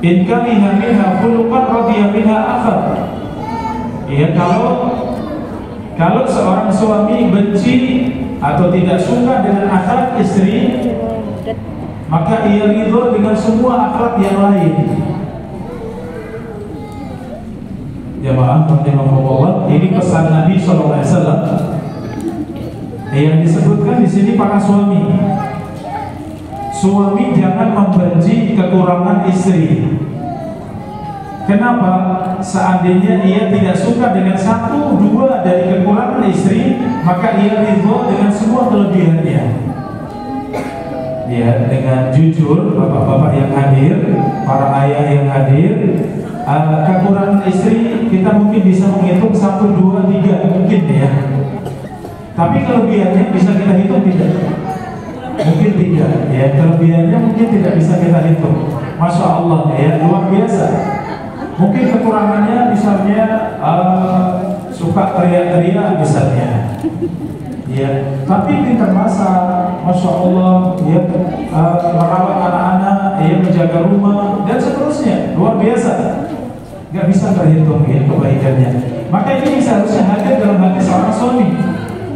In kariha minha khuluqan radiya minha akhar. Ya, kalau seorang suami benci atau tidak suka dengan akhlak istri, maka ia ridho dengan semua akhlak yang lain. Jamaah rahimahumullah, ini pesan Nabi SAW yang disebutkan di sini para suami. Suami jangan membenci kekurangan istri. Kenapa? Seandainya ia tidak suka dengan satu, dua dari kekurangan istri, maka ia ridho dengan semua kelebihannya. Ya, dengan jujur, bapak-bapak yang hadir, para ayah yang hadir, kekurangan istri kita mungkin bisa menghitung 1, 2, 3 mungkin ya. Tapi kelebihannya bisa kita hitung tidak? Mungkin tidak. Ya, kelebihannya mungkin tidak bisa kita hitung. Masya Allah ya, luar biasa. Mungkin kekurangannya misalnya suka teriak-teriak misalnya, ya. Tapi pintar masak, masya Allah, ya, merawat anak-anak, ya, menjaga rumah dan seterusnya, luar biasa. Gak bisa terhitung ya kebaikannya. Maka ini seharusnya hadir dalam hati seorang suami.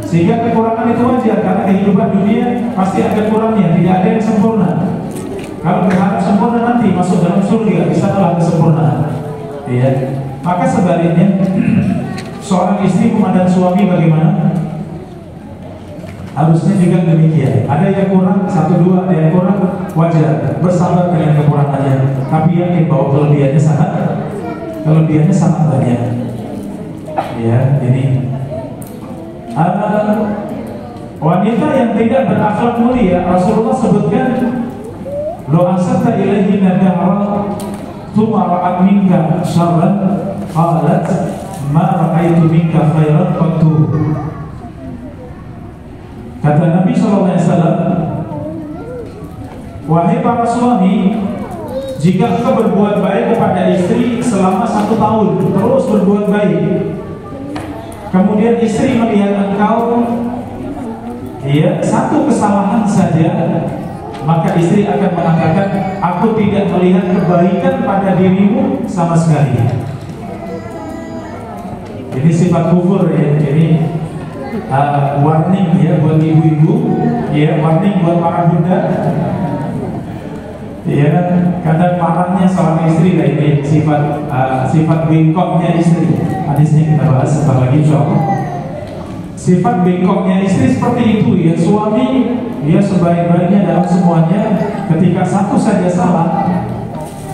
Sehingga kekurangan itu wajar, karena kehidupan dunia pasti ada kurangnya, tidak ada yang sempurna. Kalau berharap sempurna nanti masuk dalam surga, bisa telah kesempurnaan. Ya, maka sebaliknya seorang istri memandang suami bagaimana? Harusnya juga demikian. Ada yang kurang, 1, 2, ada yang kurang, wajar, bersabar dengan kekurangannya. Tapi yakin bahwa kelebihannya sangat banyak. Ya, ini wanita yang tidak berakhlak mulia, Rasulullah sebutkan, lo asata ilaihi nadara thumma ra'at minka syarran qalat ma ra'aitu minka khairan qattu. Kata Nabi SAW, wahai para suami, jika engkau berbuat baik kepada istri selama 1 tahun, terus berbuat baik, kemudian istri melihat engkau satu kesalahan saja, maka istri akan mengatakan, aku tidak melihat kebaikan pada dirimu sama sekali. Ini sifat kufur ya. Ini warning ya buat ibu-ibu, ya warning buat para bunda. Ya, kadang marahnya seorang istri lah, ini sifat bengkoknya istri. Hadisnya kita bahas sebentar lagi insyaallah. Sifat bengkoknya istri seperti itu ya. Suami dia sebaik-baiknya dalam semuanya, ketika satu saja salah,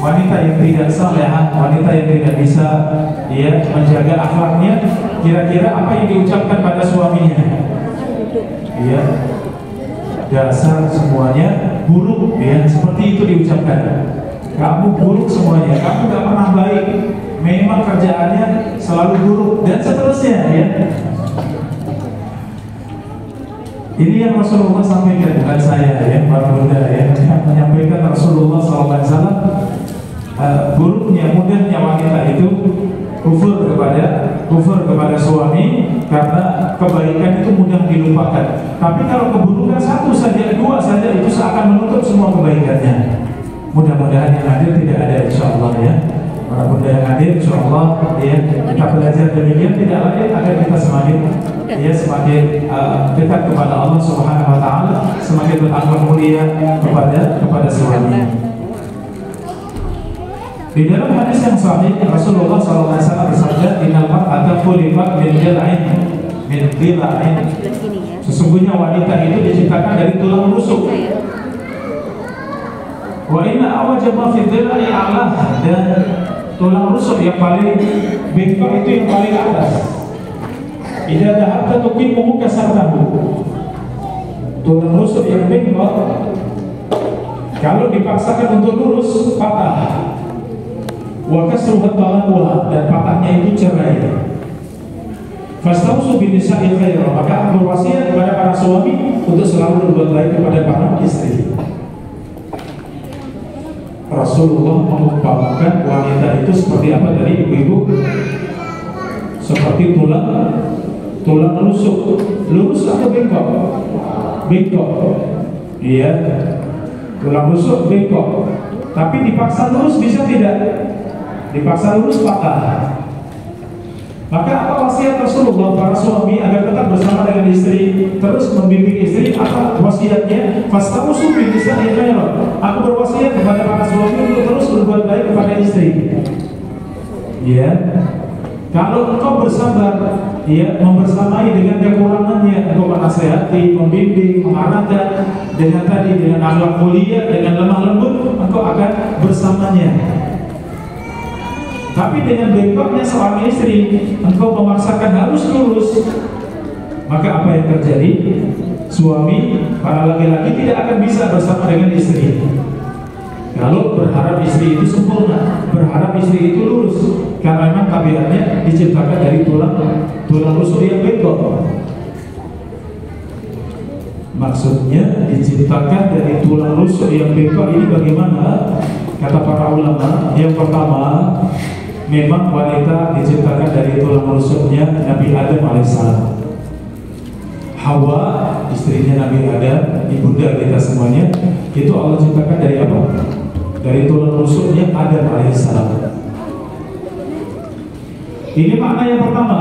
wanita yang tidak salehah, wanita yang tidak bisa menjaga akhlaknya, kira-kira apa yang diucapkan pada suaminya? Ya, dasar semuanya buruk ya, seperti itu diucapkan. Kamu buruk semuanya, kamu gak pernah baik, memang kerjaannya selalu buruk, dan seterusnya ya. Ini yang Rasulullah sampaikan, bukan saya ya, para bunda ya, yang menyampaikan Rasulullah SAW. Buruknya, mudahnya wanita itu kufur kepada suami, karena kebaikan itu mudah dilupakan. Tapi kalau keburukan 1 saja, 2 saja, itu seakan menutup semua kebaikannya. Mudah-mudahan yang hadir tidak ada, insyaallah ya. Para bunda yang hadir, insyaallah ya, kita belajar demikian, tidak lain agar kita semakin dekat kepada Allah Subhanahu Wa Taala, semakin berakhlak mulia kepada suami. Di dalam hadis yang sahih, Rasulullah SAW bersabda, innal mar'ata khuliqat min dhila'in. Sesungguhnya wanita itu diciptakan dari tulang rusuk. Wa inna awwaj ma fi dhila'i a'lah, dan tulang rusuk yang paling bengkok itu yang paling atas. Idza dhahabta tuqimuhu kasartahu. Tulang rusuk yang bengkok kalau dipaksakan untuk lurus, patah. Wa kasruhat talaquha, dan patahnya itu cerai. Fastausu bin nisa'i khaira, maka berwasiat kepada para suami untuk selalu berbuat baik kepada para istri. Rasulullah mengumpamakan wanita itu seperti apa tadi ibu-ibu? Seperti tulang rusuk. Lurus atau bengkok? Bengkok. Iya. Tulang rusuk bengkok. Tapi dipaksa lurus bisa tidak? Dipaksa lurus patah. Maka apa wasiat Rasulullah para suami agar tetap bersama dengan istri, terus membimbing istri? Apa wasiatnya? Fastausu bin nisa'i khairan. Aku berwasiat kepada para suami untuk terus berbuat baik kepada istri. Ya. Kalau engkau bersabar, ya, membersamai dengan kekurangannya, engkau menasihati, membimbing, mengarahkan dengan akhlak mulia, dengan lemah lembut, engkau akan bersamanya. Tapi dengan bengkoknya seorang istri, engkau memaksakan harus lurus, maka apa yang terjadi? Suami, para laki-laki tidak akan bisa bersama dengan istri. Kalau berharap istri itu sempurna, berharap istri itu lurus, karena memang tabiatnya diciptakan dari tulang rusuk yang bengkok. Maksudnya diciptakan dari tulang rusuk yang bengkok ini bagaimana? Kata para ulama, yang pertama, memang wanita diciptakan dari tulang rusuknya Nabi Adam alaihissalam. Hawa, istrinya Nabi Adam, ibunda kita semuanya, itu Allah ciptakan dari apa? Dari tulang rusuknya Adam alaihissalam. Ini makna yang pertama.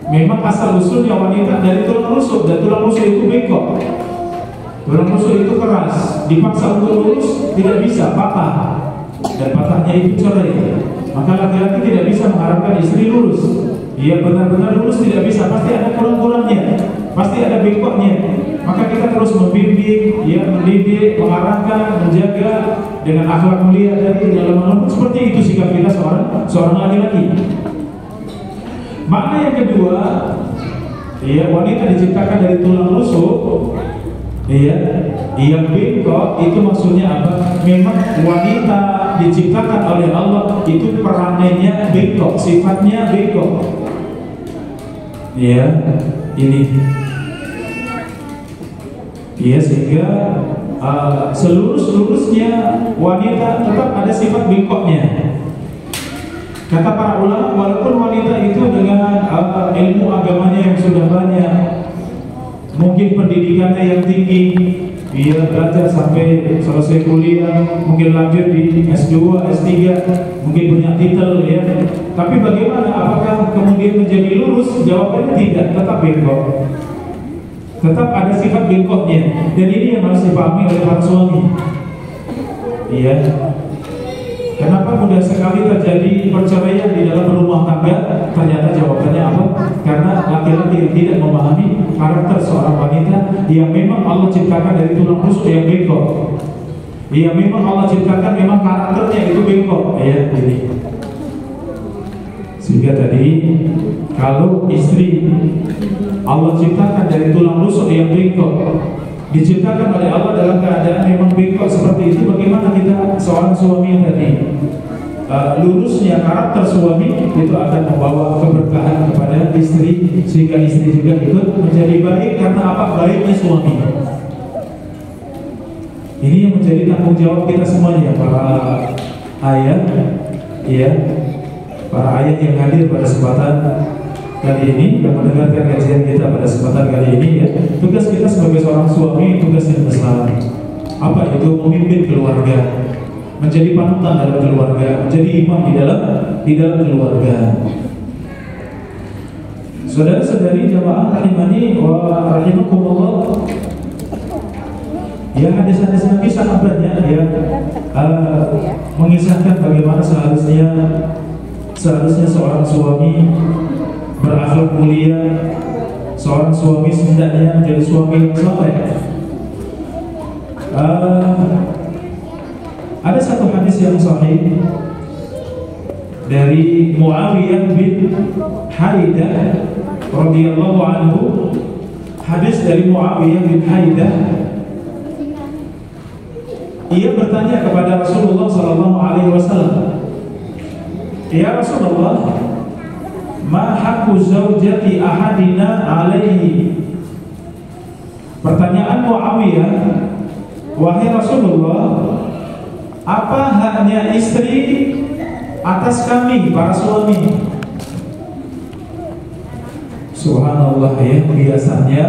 Memang asal usulnya wanita dari tulang rusuk, dan tulang rusuk itu bengkok. Tulang rusuk itu keras, dipaksa untuk lurus tidak bisa, patah, dan patahnya itu cerai. Maka laki-laki tidak bisa mengharapkan istri lurus. Ia benar-benar lurus tidak bisa, pasti ada kurang-kurangnya, pasti ada bengkoknya. Maka kita terus membimbing, mendidik, mengarahkan, menjaga dengan akhlak mulia dari lemah lembut. Seperti itu sikap kita seorang laki-laki. Makna yang kedua, wanita diciptakan dari tulang rusuk. Iya, yang bengkok itu maksudnya apa? Memang wanita diciptakan oleh Allah itu perangainya bengkok, sifatnya bengkok. Iya, ini. Iya, sehingga seluruh-seluruhnya wanita tetap ada sifat bengkoknya. Kata para ulama, walaupun wanita itu dengan ilmu agamanya yang sudah banyak, mungkin pendidikannya yang tinggi, dia belajar sampai selesai kuliah, mungkin lanjut di S2, S3, mungkin punya titel ya. Tapi bagaimana? Apakah kemudian menjadi lurus? Jawabannya tidak, tetap bengkok. Tetap ada sifat bengkoknya. Dan ini yang harus dipahami oleh para suami. Iya. Kenapa mudah sekali terjadi perceraian di dalam rumah tangga? Ternyata jawabannya apa? Karena laki-laki yang tidak memahami karakter seorang wanita yang memang Allah ciptakan dari tulang rusuk yang bengkok. Yang memang Allah ciptakan memang karakternya itu bengkok. Ya, ini. Sehingga tadi kalau istri Allah ciptakan dari tulang rusuk yang bengkok, diciptakan oleh Allah dalam keadaan memang bengkok seperti itu, bagaimana kita seorang suami tadi lurusnya karakter suami itu akan membawa keberkahan kepada istri, sehingga istri juga ikut menjadi baik. Karena apa? Baiknya suami. Ini yang menjadi tanggung jawab kita semuanya, para ayah, ya, para ayah yang hadir pada kesempatan kali ini, yang mendengarkan kajian kita pada kesempatan kali ini, ya. Tugas kita sebagai seorang suami, tugas yang besar. Apa itu? Memimpin keluarga, menjadi panutan dalam keluarga, menjadi imam di dalam keluarga. Saudara-saudari jamaah rahimani wa rahimakumullah, ya, hadis-hadis Nabi sangat banyak ya, mengisahkan bagaimana seharusnya seorang suami berakhlak mulia, seorang suami hendaknya menjadi suami yang saleh. Ada satu hadis yang sahih dari Muawiyah bin Haidah radhiyallahu anhu. Hadis dari Muawiyah bin Haidah. Ia bertanya kepada Rasulullah sallallahu alaihi wasallam, "Ya Rasulullah, ma haqqu zaujati ahadina alaihi?" Pertanyaan Muawiyah, "Wahai Rasulullah, apa haknya istri atas kami para suami?" Subhanallah, ya, biasanya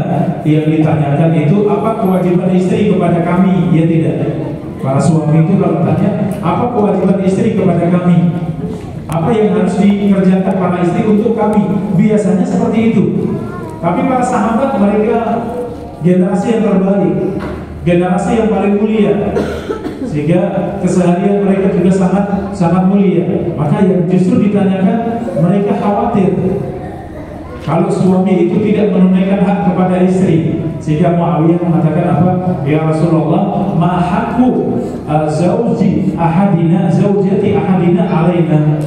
yang ditanyakan itu apa kewajiban istri kepada kami, ya tidak. Para suami itu kalau tanya apa kewajiban istri kepada kami, apa yang harus dikerjakan para istri untuk kami, biasanya seperti itu. Tapi para sahabat mereka generasi yang terbaik, generasi yang paling mulia, sehingga keseharian mereka juga sangat mulia. Maka yang justru ditanyakan, mereka khawatir kalau suami itu tidak menunaikan hak kepada istri. Sehingga Muawiyah mengatakan apa? "Ya Rasulullah, ma haqqu zaujati ahadina alaina?"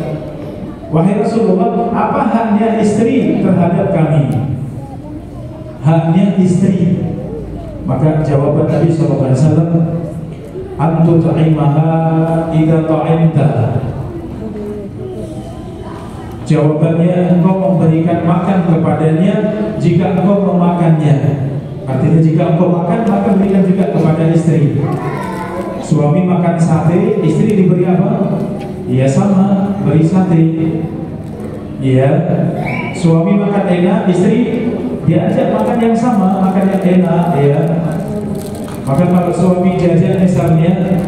Wahai Rasulullah, apa haknya istri terhadap kami? Haknya istri. Maka jawaban Nabi sallallahu alaihi wasallam, "Antu ta'imaha idza ta'imta." Jawabannya, engkau memberikan makan kepadanya jika engkau memakannya. Artinya jika engkau makan, maka berikan juga kepada istri. Suami makan sate, istri diberi apa? Iya, sama, beri sate. Iya. Suami makan enak, istri diajak makan yang sama, makan yang enak, ya. Maka kalau suami jajan misalnya,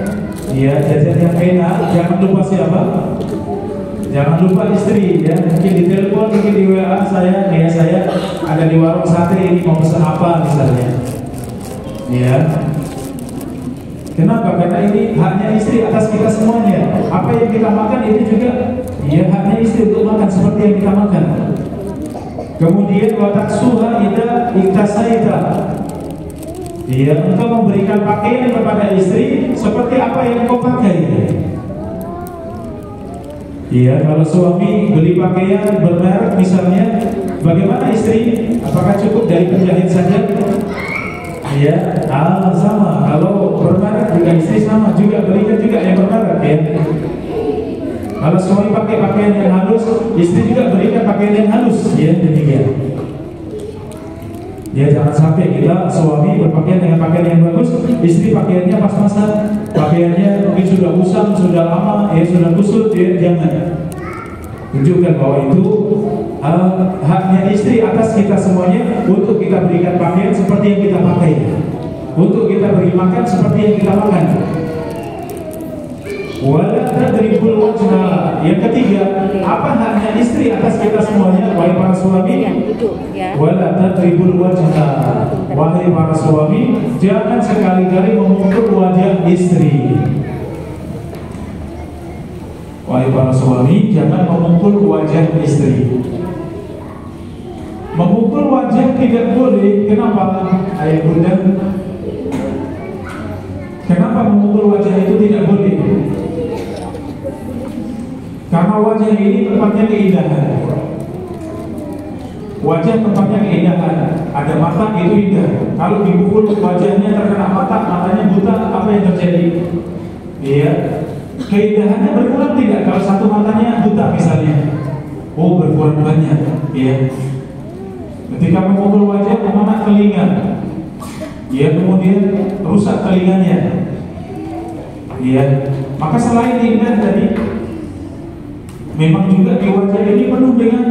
ya, jajan yang enak, jangan lupa siapa? Jangan lupa istri, ya. Mungkin di telepon, mungkin di WA, saya ada di warung sate ini, mau pesan apa misalnya, ya. Kenapa? Karena ini haknya istri atas kita semuanya. Apa yang kita makan itu juga, ya, haknya istri untuk makan seperti yang kita makan. Kemudian watak suha ida iktasaita, ya, engkau memberikan pakaian kepada istri seperti apa yang kau pakai. Iya, kalau suami beli pakaian bermerek misalnya, bagaimana istri? Apakah cukup dari penjahit saja? Ya, sama. Kalau bermerek juga istri sama juga, berikan juga yang bermerek ya. Kalau suami pakai pakaian yang halus, istri juga berikan pakaian yang halus ya, demikian. Ya, jangan sampai kita suami berpakaian dengan pakaian yang bagus, istri pakaiannya pas-pasan, pakaiannya mungkin sudah usang, sudah lama, ya sudah kusut, ya jangan. Tunjukkan bahwa itu haknya istri atas kita semuanya untuk kita berikan pakaian seperti yang kita pakai, untuk kita beri makan seperti yang kita makan. Wala tadribul wajha. Yang ketiga, apa haknya istri atas kita semuanya, wahai para suami? Wala tadribul wajha. Wahai para suami, jangan sekali-kali memukul wajah istri. Wahai para suami, jangan memukul wajah istri. Memukul wajah tidak boleh. Kenapa? Ayah bunda, kenapa memukul wajah itu tidak boleh? Karena wajah ini tempatnya keindahan. Wajah tempatnya keindahan. Ada mata, itu indah. Kalau dipukul wajahnya terkena mata, matanya buta, apa yang terjadi? Iya, keindahannya berkurang tidak? Kalau satu matanya buta misalnya, oh berkurang banyak. Iya. Ketika memukul wajah, kemana telinga? Iya, kemudian rusak telinganya. Iya. Maka selain indah tadi, memang juga di wajah ini penuh dengan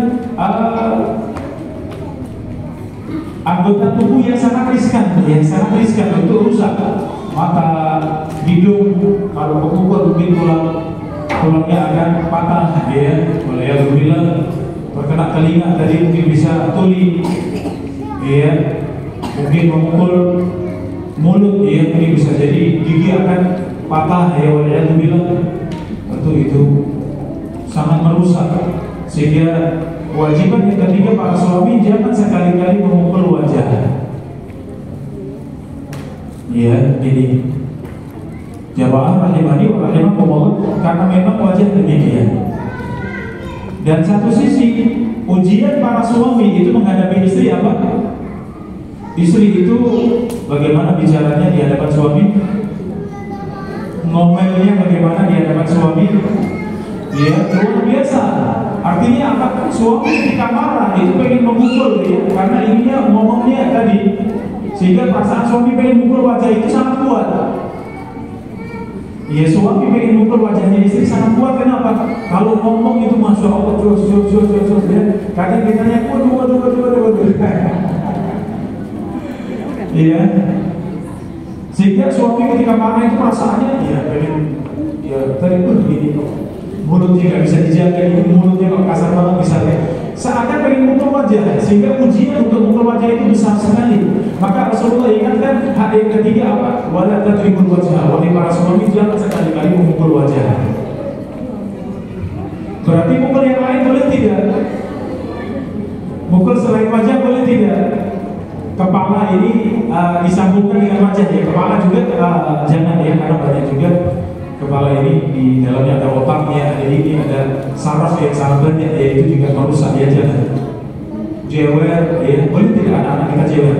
anggota tubuh yang sangat riskan, untuk rusak. Mata, hidung, kalau memukul mungkin tulangnya akan patah, ya. Waliyadzubillah. Terkena telinga tadi mungkin bisa tuli, ya. Mungkin memukul mulut, ya, mungkin bisa jadi gigi akan patah, ya. Waliyadzubillah. Tentu itu sangat merusak. Sehingga kewajiban yang ketiga para suami, jangan sekali-kali memukul wajah. Ya, ini jamaah rahimani wa rahimakumullah, karena memang wajah demikian. Dan satu sisi ujian para suami itu menghadapi istri apa? Istri itu bagaimana bicaranya di hadapan suami, ngomelnya bagaimana di hadapan suami. Ya, luar biasa. Artinya apa? Suami ketika marah itu pengen memukul, ya, karena ininya ngomongnya tadi, sehingga perasaan suami pengen mukul wajah itu sangat kuat. Ya, suami pengen mukul wajahnya istri sangat kuat. Kenapa? Kalau ngomong itu masya Allah, ya. Kadang kita tanya, waduh. Iya. Sehingga suami ketika marah itu perasaannya, ya pengen, ya tadi pun begini. Mulutnya nggak bisa dijaga, mulutnya kok kasar banget misalnya. Seakan pengen mukul wajah, sehingga ujian untuk mukul wajah itu besar sekali. Maka Rasulullah ingatkan hak yang ketiga apa? Wala tadribul wajha. Wahai para suami, jangan sekali-kali memukul wajah. Berarti mukul yang lain boleh tidak? Mukul selain wajah boleh tidak? Kepala ini disambungkan dengan wajah, ya. Kepala juga jangan, ya, karena banyak juga kepala ini di dalamnya ada otaknya, ada ini, ada saraf yang sangat banyak, ya, itu juga merusak, ya, jangan. Jewer, ya, boleh tidak anak-anak kita jewer?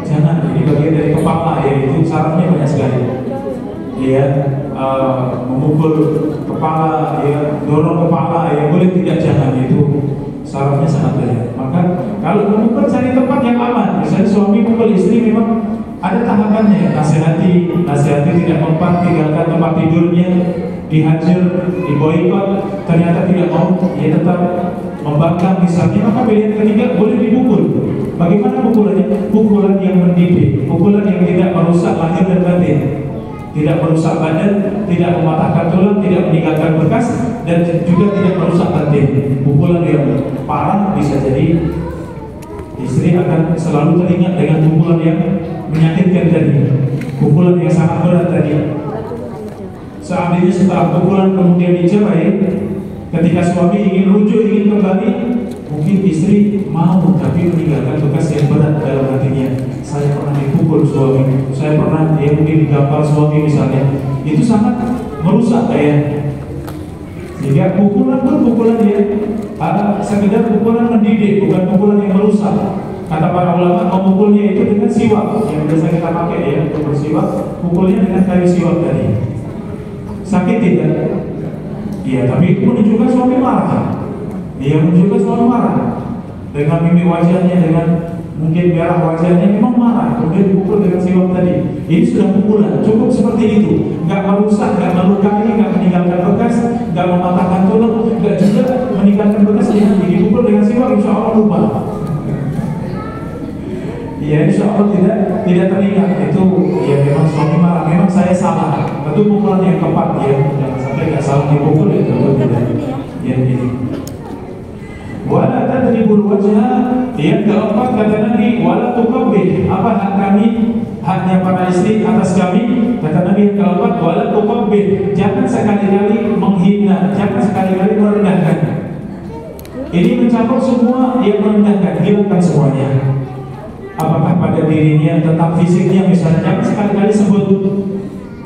Jangan, ini bagian dari kepala, ya, itu sarafnya banyak sekali. Ya, memukul kepala, ya, dorong kepala, ya, boleh tidak? Jangan, itu sarafnya sangat banyak. Maka kalau memukul cari tempat yang aman. Misalnya suami mukul istri, memang ada tahapannya. Nasihati tidak mempan, tinggalkan tempat tidurnya, dihajar, diboikot, ternyata tidak mau, ya tetap membangkang misalnya. Maka pilihan ketiga boleh dipukul. Bagaimana pukulannya? Pukulan yang mendidik, pukulan yang tidak merusak lahir dan batin, tidak merusak badan, tidak mematahkan tulang, tidak meninggalkan bekas, dan juga tidak merusak batin. Pukulan yang parah bisa jadi istri akan selalu teringat dengan pukulan yang menyakitkan tadi, pukulan yang sangat berat tadi. Seandainya setelah pukulan kemudian dicerai, ketika suami ingin rujuk, ingin kembali, mungkin istri mau tapi meninggalkan bekas yang berat dalam hatinya. Saya pernah dipukul suami, saya pernah, dia mungkin digampar suami misalnya. Itu sangat merusak, ya. Sehingga pukulan pun pukulan yang sekedar pukulan mendidik, bukan pukulan yang merusak. Kata para ulama, memukulnya itu dengan siwak yang biasa kita pakai ya untuk bersiwak, pukulnya dengan kayu siwak tadi. Sakit tidak? Iya, tapi itu menunjukkan suami marah. Dia menunjukkan suami marah dengan mimik wajahnya, dengan mungkin merah wajahnya, memang marah. Kemudian dipukul dengan siwak tadi. Ini sudah pukulan, cukup seperti itu. Nggak merusak, nggak melukai, nggak meninggalkan bekas, nggak mematahkan tulang, nggak juga meninggalkan bekas. Dipukul dengan siwak, insya Allah lupa. Ya, insya Allah tidak teringat. Itu ya memang suami marah. Memang saya salah. Tentu pukulan yang tepat ya. Jangan sampai nggak salah dipukul itu. Ya ini. Wala tadribul wajha. Yang keempat kata Nabi, wala tuqabbih. Apa hak kami? Haknya para istri atas kami. Kata Nabi yang keempat, wala tuqabbih. Jangan sekali-kali menghina, jangan sekali-kali merendahkan. Ini mencakup semua yang merendahkan, hilangkan semuanya. Apakah pada dirinya, tentang fisiknya misalnya, jangan sekali-kali sebut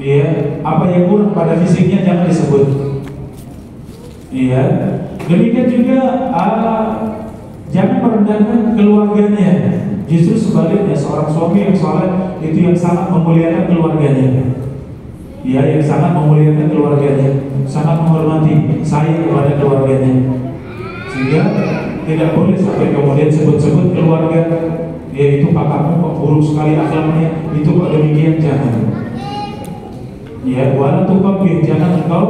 ya, apa yang kurang pada fisiknya jangan disebut. Iya. Demikian juga jangan merendahkan keluarganya. Justru sebaliknya, seorang suami yang soleh itu yang sangat memuliakan keluarganya. Ya, yang sangat memuliakan keluarganya, sangat menghormati, sayang kepada keluarganya. Sehingga tidak boleh sampai kemudian sebut-sebut keluarga. Ya, itu kakakmu kok buruk sekali akhlaknya, itu kok demikian, jangan. Ya, wala tuqabbih, jangan engkau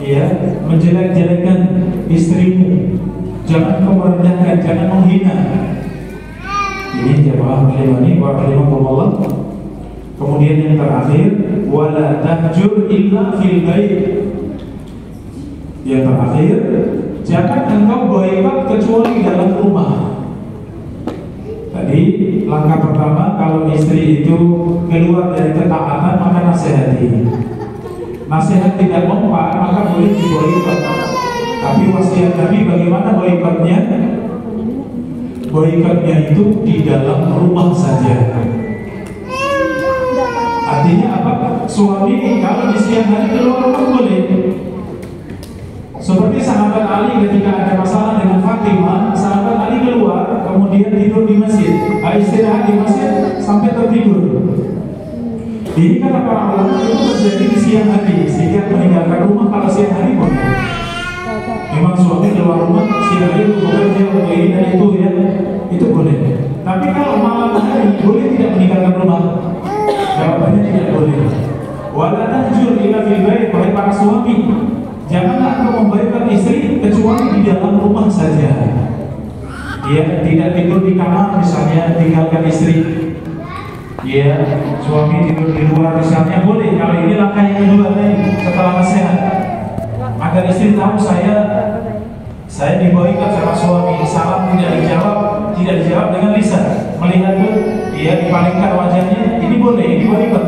ya menjelek-jelekan istrimu, jangan engkau merendahkan, jangan menghina. Ini jamaah rahimani wa rahimakumullah. Kemudian yang terakhir, wala tahjur illa fil bait. Yang terakhir, jangan engkau boikot kecuali dalam rumah. Tadi langkah pertama, kalau istri itu keluar dari ketaatan maka nasihati. Nasihat tidak mempan maka boleh diboikot. Tapi wasiat Nabi bagaimana boikotnya? Boikotnya itu di dalam rumah saja. Artinya apa? Suami kalau di siang hari keluar rumah boleh. Seperti sahabat Ali ketika ada masalah dengan Fatimah, sahabat Ali keluar, kemudian tidur di masjid, istirahat di masjid sampai tertidur. Ini kata para ulama itu terjadi di siang hari, sehingga meninggalkan rumah kalau siang hari boleh. Memang suami keluar rumah siang hari untuk bekerja untuk ini dan itu ya, itu boleh. Tapi kalau malam hari boleh tidak meninggalkan rumah? Jawabannya tidak boleh. Wala tahjur illa fil bait, wahai para suami, janganlah engkau membaikkan istri kecuali di dalam rumah saja. Ya, tidak tidur di kamar misalnya, tinggalkan istri. Ya, suami tidur di luar misalnya boleh. Kalau ini langkah yang kedua tadi setelah nasihat, agar istri tahu saya diboikot sama suami, salam tidak dijawab dengan lisan, melihat pun dia dipalingkan wajahnya, ini boleh, ini boikot.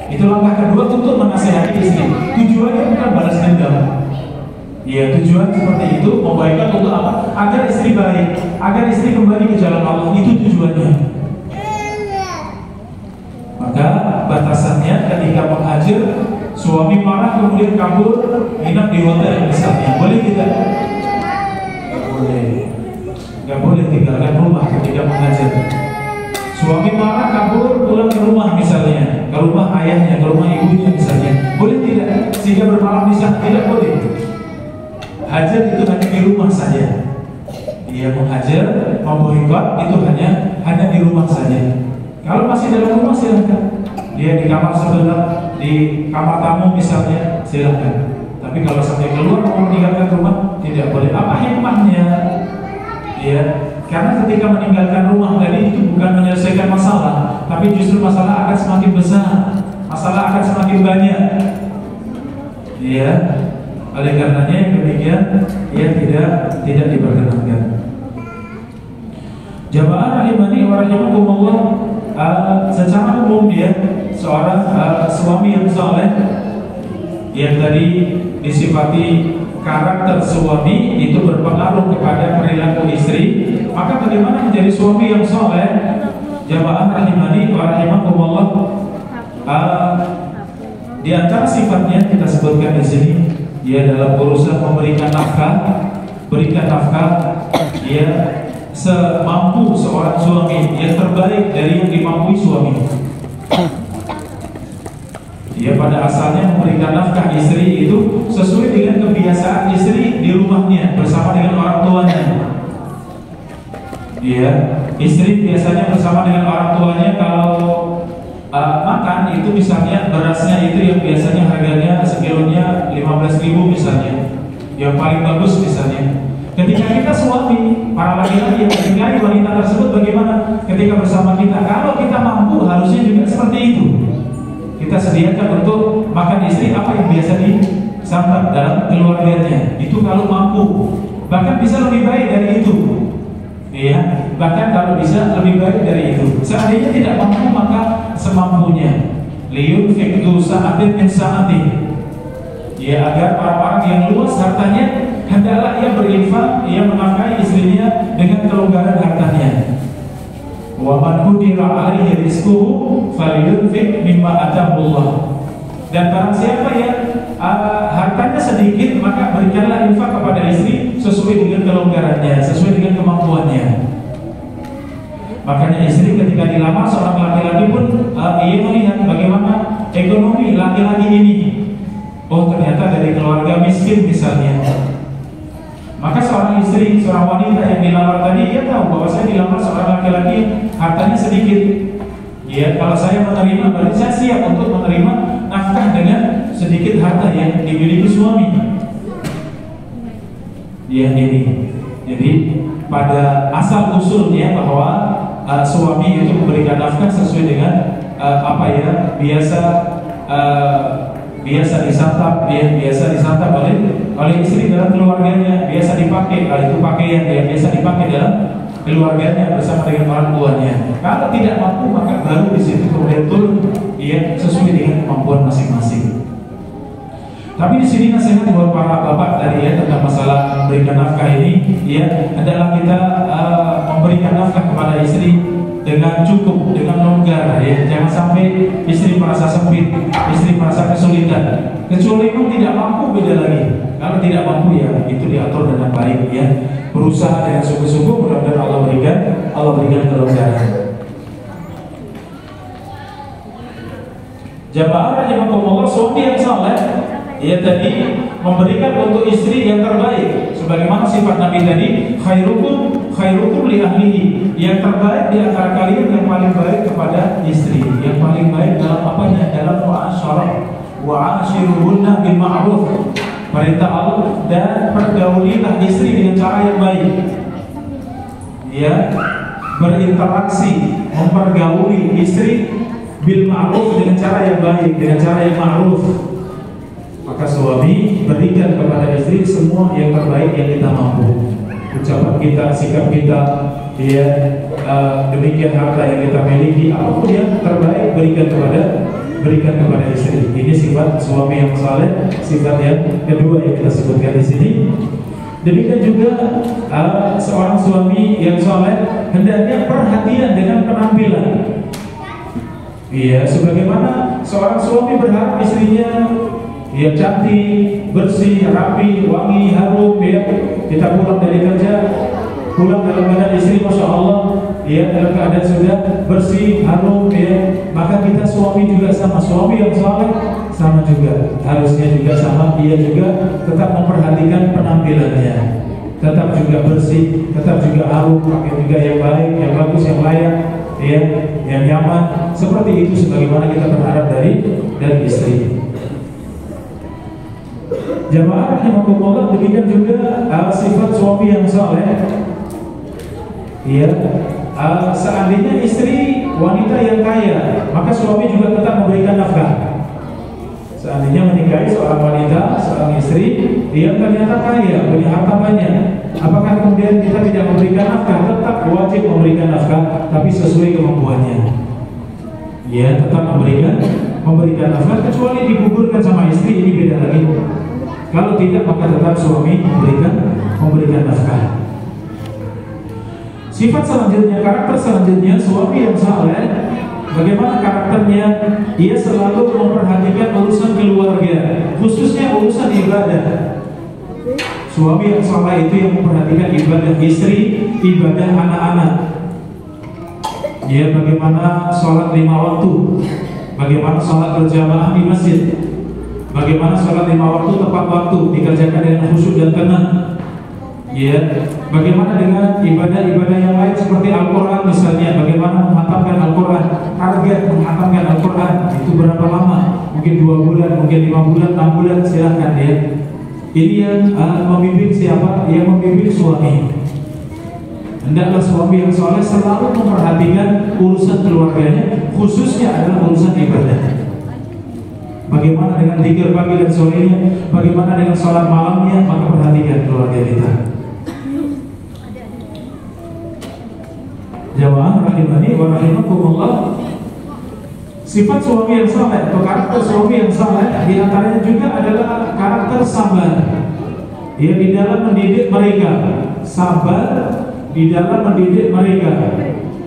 Itu langkah kedua untuk menasihati istri. Tujuannya bukan balas dendam. Ya, tujuan seperti itu membaikkan untuk apa? Agar istri baik, agar istri kembali ke jalan Allah. Itu tujuannya. Maka batasannya ketika menghajar, suami marah kemudian kabur, nginap di hotel misalnya, boleh tidak? Boleh. Gak boleh tinggalkan rumah ketika menghajar. Suami marah kabur pulang ke rumah misalnya, ke rumah ayahnya, ke rumah ibunya misalnya, boleh tidak? Sehingga bermalam di sana, tidak boleh. Hajar itu hanya di rumah saja. Dia menghajar, memboikot itu hanya di rumah saja. Kalau masih dalam rumah silahkan. Dia di kamar sebelah, di kamar tamu misalnya, silahkan. Tapi kalau sampai keluar mau meninggalkan rumah, tidak boleh. Apa hikmahnya? Ya, karena ketika meninggalkan rumah tadi itu bukan menyelesaikan masalah, tapi justru masalah akan semakin besar, masalah akan semakin banyak. Ya, oleh karenanya yang demikian, ya tidak diperkenankan. Jamaah rahimani wa rahimakumullah, secara umum dia seorang suami yang saleh yang tadi disifati karakter suami itu berpengaruh kepada perilaku istri, maka bagaimana menjadi suami yang saleh? Jamaah rahimani wa rahimakumullah, di antara sifatnya kita sebutkan di sini, dia dalam urusan memberikan nafkah, berikan nafkah, dia semampu seorang suami, yang terbaik dari yang dimampu suami. Dia pada asalnya memberikan nafkah istri itu sesuai dengan kebiasaan istri di rumahnya bersama dengan orang tuanya. Ya, istri biasanya bersama dengan orang tuanya kalau makan itu misalnya berasnya itu yang biasanya harganya sekilonya 15.000 misalnya, yang paling bagus misalnya. Ketika kita suami, para laki-laki yang menikahi wanita tersebut bagaimana ketika bersama kita? Kalau kita mampu harusnya juga seperti itu. Kita sediakan untuk makan istri apa yang biasa disantap dalam keluarganya. Itu kalau mampu, bahkan bisa lebih baik dari itu. Ya, bahkan kalau bisa lebih baik dari itu. Seandainya tidak mampu maka semampunya. Liyunfiq dzu sa'atin min sa'atihi. Ya, agar orang-orang yang luas hartanya hendaklah ia berinfak, ia menafkahi istrinya dengan kelonggaran hartanya. Wa man qudira 'alaihi rizquhu falyunfiq mimma atahullah. Dan barang siapa yang hartanya sedikit maka berikanlah infak kepada istri sesuai dengan kelonggarannya, sesuai dengan kemampuannya. Makanya istri ketika dilamar seorang laki-laki pun ia melihat bagaimana ekonomi laki-laki ini. Oh, ternyata dari keluarga miskin misalnya. Maka seorang istri, seorang wanita yang dilamar tadi, dia tahu bahwa saya dilamar seorang laki-laki hartanya sedikit. Ya, kalau saya menerima, berarti saya siap untuk menerima nafkah dengan sedikit harta yang dimiliki suami. Ya, ini. Jadi pada asal usulnya bahwa suami itu memberikan nafkah sesuai dengan apa ya biasa disantap, biasa disantap oleh istri dalam keluarganya, biasa dipakai, itu pakaian yang biasa dipakai dalam keluarganya bersama dengan orang tuanya. Kalau tidak mampu maka baru di situ kemudian turun sesuai dengan kemampuan masing-masing. Tapi di sini nasihat buat para bapak tadi tentang masalah memberikan nafkah ini adalah kita memberikan nafkah kepada istri dengan cukup, dengan longgar Jangan sampai istri merasa sempit, istri merasa kesulitan. Kecuali pun tidak mampu, beda lagi. Kalau tidak mampu itu diatur dengan baik berusaha dengan sungguh-sungguh, mudah-mudahan Allah berikan kelonggaran. Jamaah rahimakumullah, suami yang saleh tadi memberikan untuk istri yang terbaik sebagaimana sifat Nabi tadi, khairukum li ahlihi, yang terbaik di antara kalian yang paling baik kepada istri, yang paling baik dalam apanya? Dalam wa'ashiruhunna bil ma'ruf, perintah Allah, dan pergaulilah istri dengan cara yang baik. Berinteraksi, mempergauli istri bil ma'ruf, dengan cara yang baik, dengan cara yang ma'ruf. Maka suami berikan kepada istri semua yang terbaik yang kita mampu. Ucapan kita, sikap kita, demikian harta yang kita miliki, apapun yang terbaik berikan kepada istri. Ini sifat suami yang saleh, sifat yang kedua yang kita sebutkan di sini. Demikian juga seorang suami yang saleh hendaknya perhatian dengan penampilan. Sebagaimana seorang suami berharap istrinya cantik, bersih, rapi, wangi, harum. Kita pulang dari kerja, pulang dalam keadaan istri masya Allah dalam keadaan sudah bersih, harum. Maka kita suami juga sama, suami yang saleh sama juga, harusnya juga sama. Dia juga tetap memperhatikan penampilannya, tetap juga bersih, tetap juga harum, pakai juga yang baik, yang bagus, yang layak, yang nyaman. Seperti itu sebagaimana kita berharap dari istri. Jamaah rahimakumullah, demikian juga sifat suami yang saleh. Seandainya istri wanita yang kaya, maka suami juga tetap memberikan nafkah. Seandainya menikahi seorang wanita, seorang istri, dia ternyata kaya, punya harta banyak, apakah kemudian kita tidak memberikan nafkah? Tetap wajib memberikan nafkah, tapi sesuai kemampuannya. Tetap memberikan nafkah, kecuali digugurkan sama istri, ini beda lagi. Kalau tidak maka tetap suami memberikan nafkah. Sifat selanjutnya, karakter selanjutnya suami yang saleh, bagaimana karakternya? Dia selalu memperhatikan urusan keluarga, khususnya urusan ibadah.
Suami yang saleh itu yang memperhatikan ibadah istri, ibadah anak-anak. Ya, bagaimana sholat 5 waktu, bagaimana sholat berjamaah di masjid, bagaimana sholat 5 waktu tepat waktu dikerjakan dengan khusyuk dan tenang. Ya, bagaimana dengan ibadah-ibadah yang lain seperti Al-Quran misalnya, bagaimana menghatamkan Al-Quran, target menghatamkan Al-Quran itu berapa lama? Mungkin 2 bulan, mungkin 5 bulan, 6 bulan, silahkan ya. Ini yang membimbing siapa? Yang membimbing suami. Hendaklah suami yang soleh selalu memperhatikan urusan keluarganya, khususnya adalah urusan ibadah. Bagaimana dengan zikir pagi dan sorenya, bagaimana dengan sholat malamnya, maka perhatikan keluarga kita. Jamaah rahimani wa rahimakumullah. Sifat suami yang saleh atau karakter suami yang saleh diantaranya juga adalah karakter sabar. Dia di dalam mendidik mereka, sabar di dalam mendidik mereka.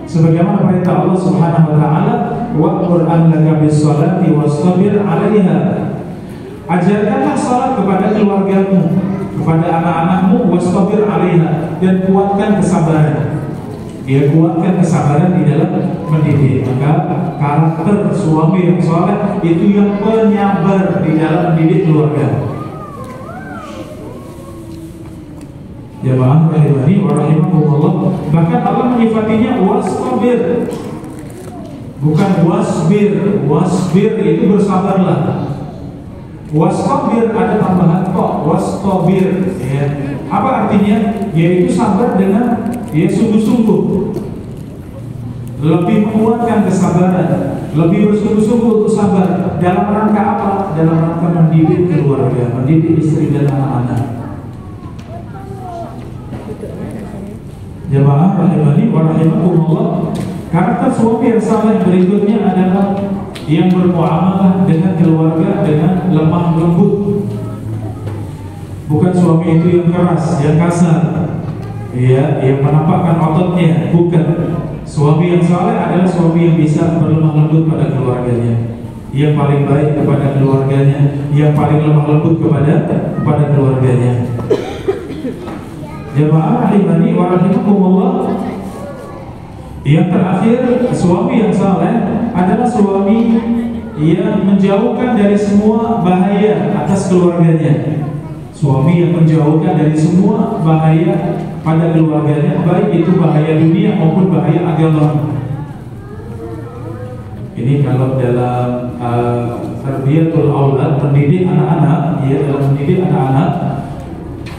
Sebagaimana perintah Allah Subhanahu wa taala, wa'mur ahlaka bis-shalati wastabir 'alaiha. Ajarkanlah salat kepada keluargamu, kepada anak-anakmu, wastabir 'alaiha, dan kuatkan kesabaran. Dia kuatkan kesabaran di dalam mendidik. Maka karakter suami yang saleh itu yang penyabar di dalam mendidik keluarga. Jamaah rahimani wa rahimakumullah. Bahkan Allah menyifatinya wastabir, bukan wasbir. Wasbir itu bersabarlah. Wastabir ada tambahan kok, wastabir ya. Apa artinya? Yaitu sabar dengan dia sungguh-sungguh, lebih menguatkan kesabaran, lebih bersungguh-sungguh untuk sabar. Dalam rangka apa? Dalam rangka mendidik keluarga, mendidik istri dan anak-anak. Jamaah rahimani wa rahimakumullah. Karakter suami yang saleh berikutnya adalah yang bermuamalah dengan keluarga dengan lemah lembut. Bukan suami itu yang keras, yang kasar, ya, yang menampakkan ototnya. Bukan. Suami yang saleh adalah suami yang bisa berlemah lembut pada keluarganya, yang paling baik kepada keluarganya, yang paling lemah lembut kepada keluarganya. Jamaah rahimani wa rahimakumullah. Yang terakhir, suami yang saleh adalah suami yang menjauhkan dari semua bahaya atas keluarganya. Suami yang menjauhkan dari semua bahaya pada keluarganya, baik itu bahaya dunia maupun bahaya agama. Ini kalau dalam tarbiyatul aulad, mendidik anak-anak, ya, dalam mendidik anak-anak.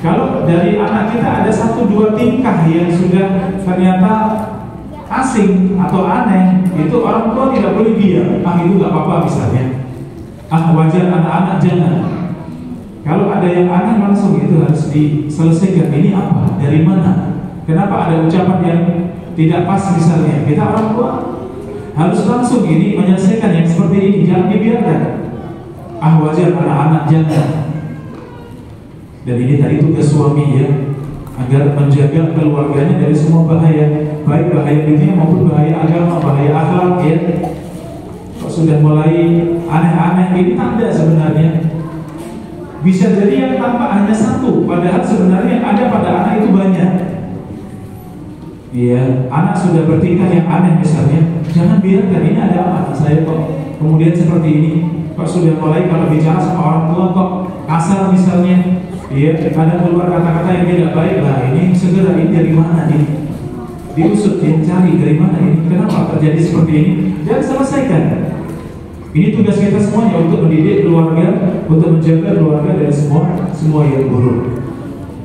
Kalau dari anak kita ada 1-2 tingkah yang sudah ternyata asing atau aneh, itu orang tua tidak boleh diam. Itu gak apa-apa misalnya. Wajar, anak-anak jangan. Kalau ada yang aneh langsung itu harus diselesaikan. Ini apa? Dari mana? Kenapa ada ucapan yang tidak pas misalnya? Kita orang tua harus langsung ini menyelesaikan yang seperti ini. Jangan dibiarkan. Wajar, anak-anak jangan. Dan ini tadi tugas suami ya, agar menjaga keluarganya dari semua bahaya, baik bahaya dunia maupun bahaya agama, bahaya akhlak ya. Kalau sudah mulai aneh-aneh, ini tanda sebenarnya. Bisa jadi yang tampak hanya 1, padahal sebenarnya yang ada pada anak itu banyak. Iya, anak sudah bertingkah yang aneh misalnya, jangan biarkan ini ada anak saya kok kemudian seperti ini. Kok sudah mulai kalau bicara sama orang tua kok kasar misalnya. Iya, kadang keluar kata-kata yang tidak baik lah. Ini segera ini dari mana ini? Diusut, cari dari mana ini? Kenapa terjadi seperti ini? Dan selesaikan. Ini tugas kita semuanya untuk mendidik keluarga, untuk menjaga keluarga dari semua yang buruk.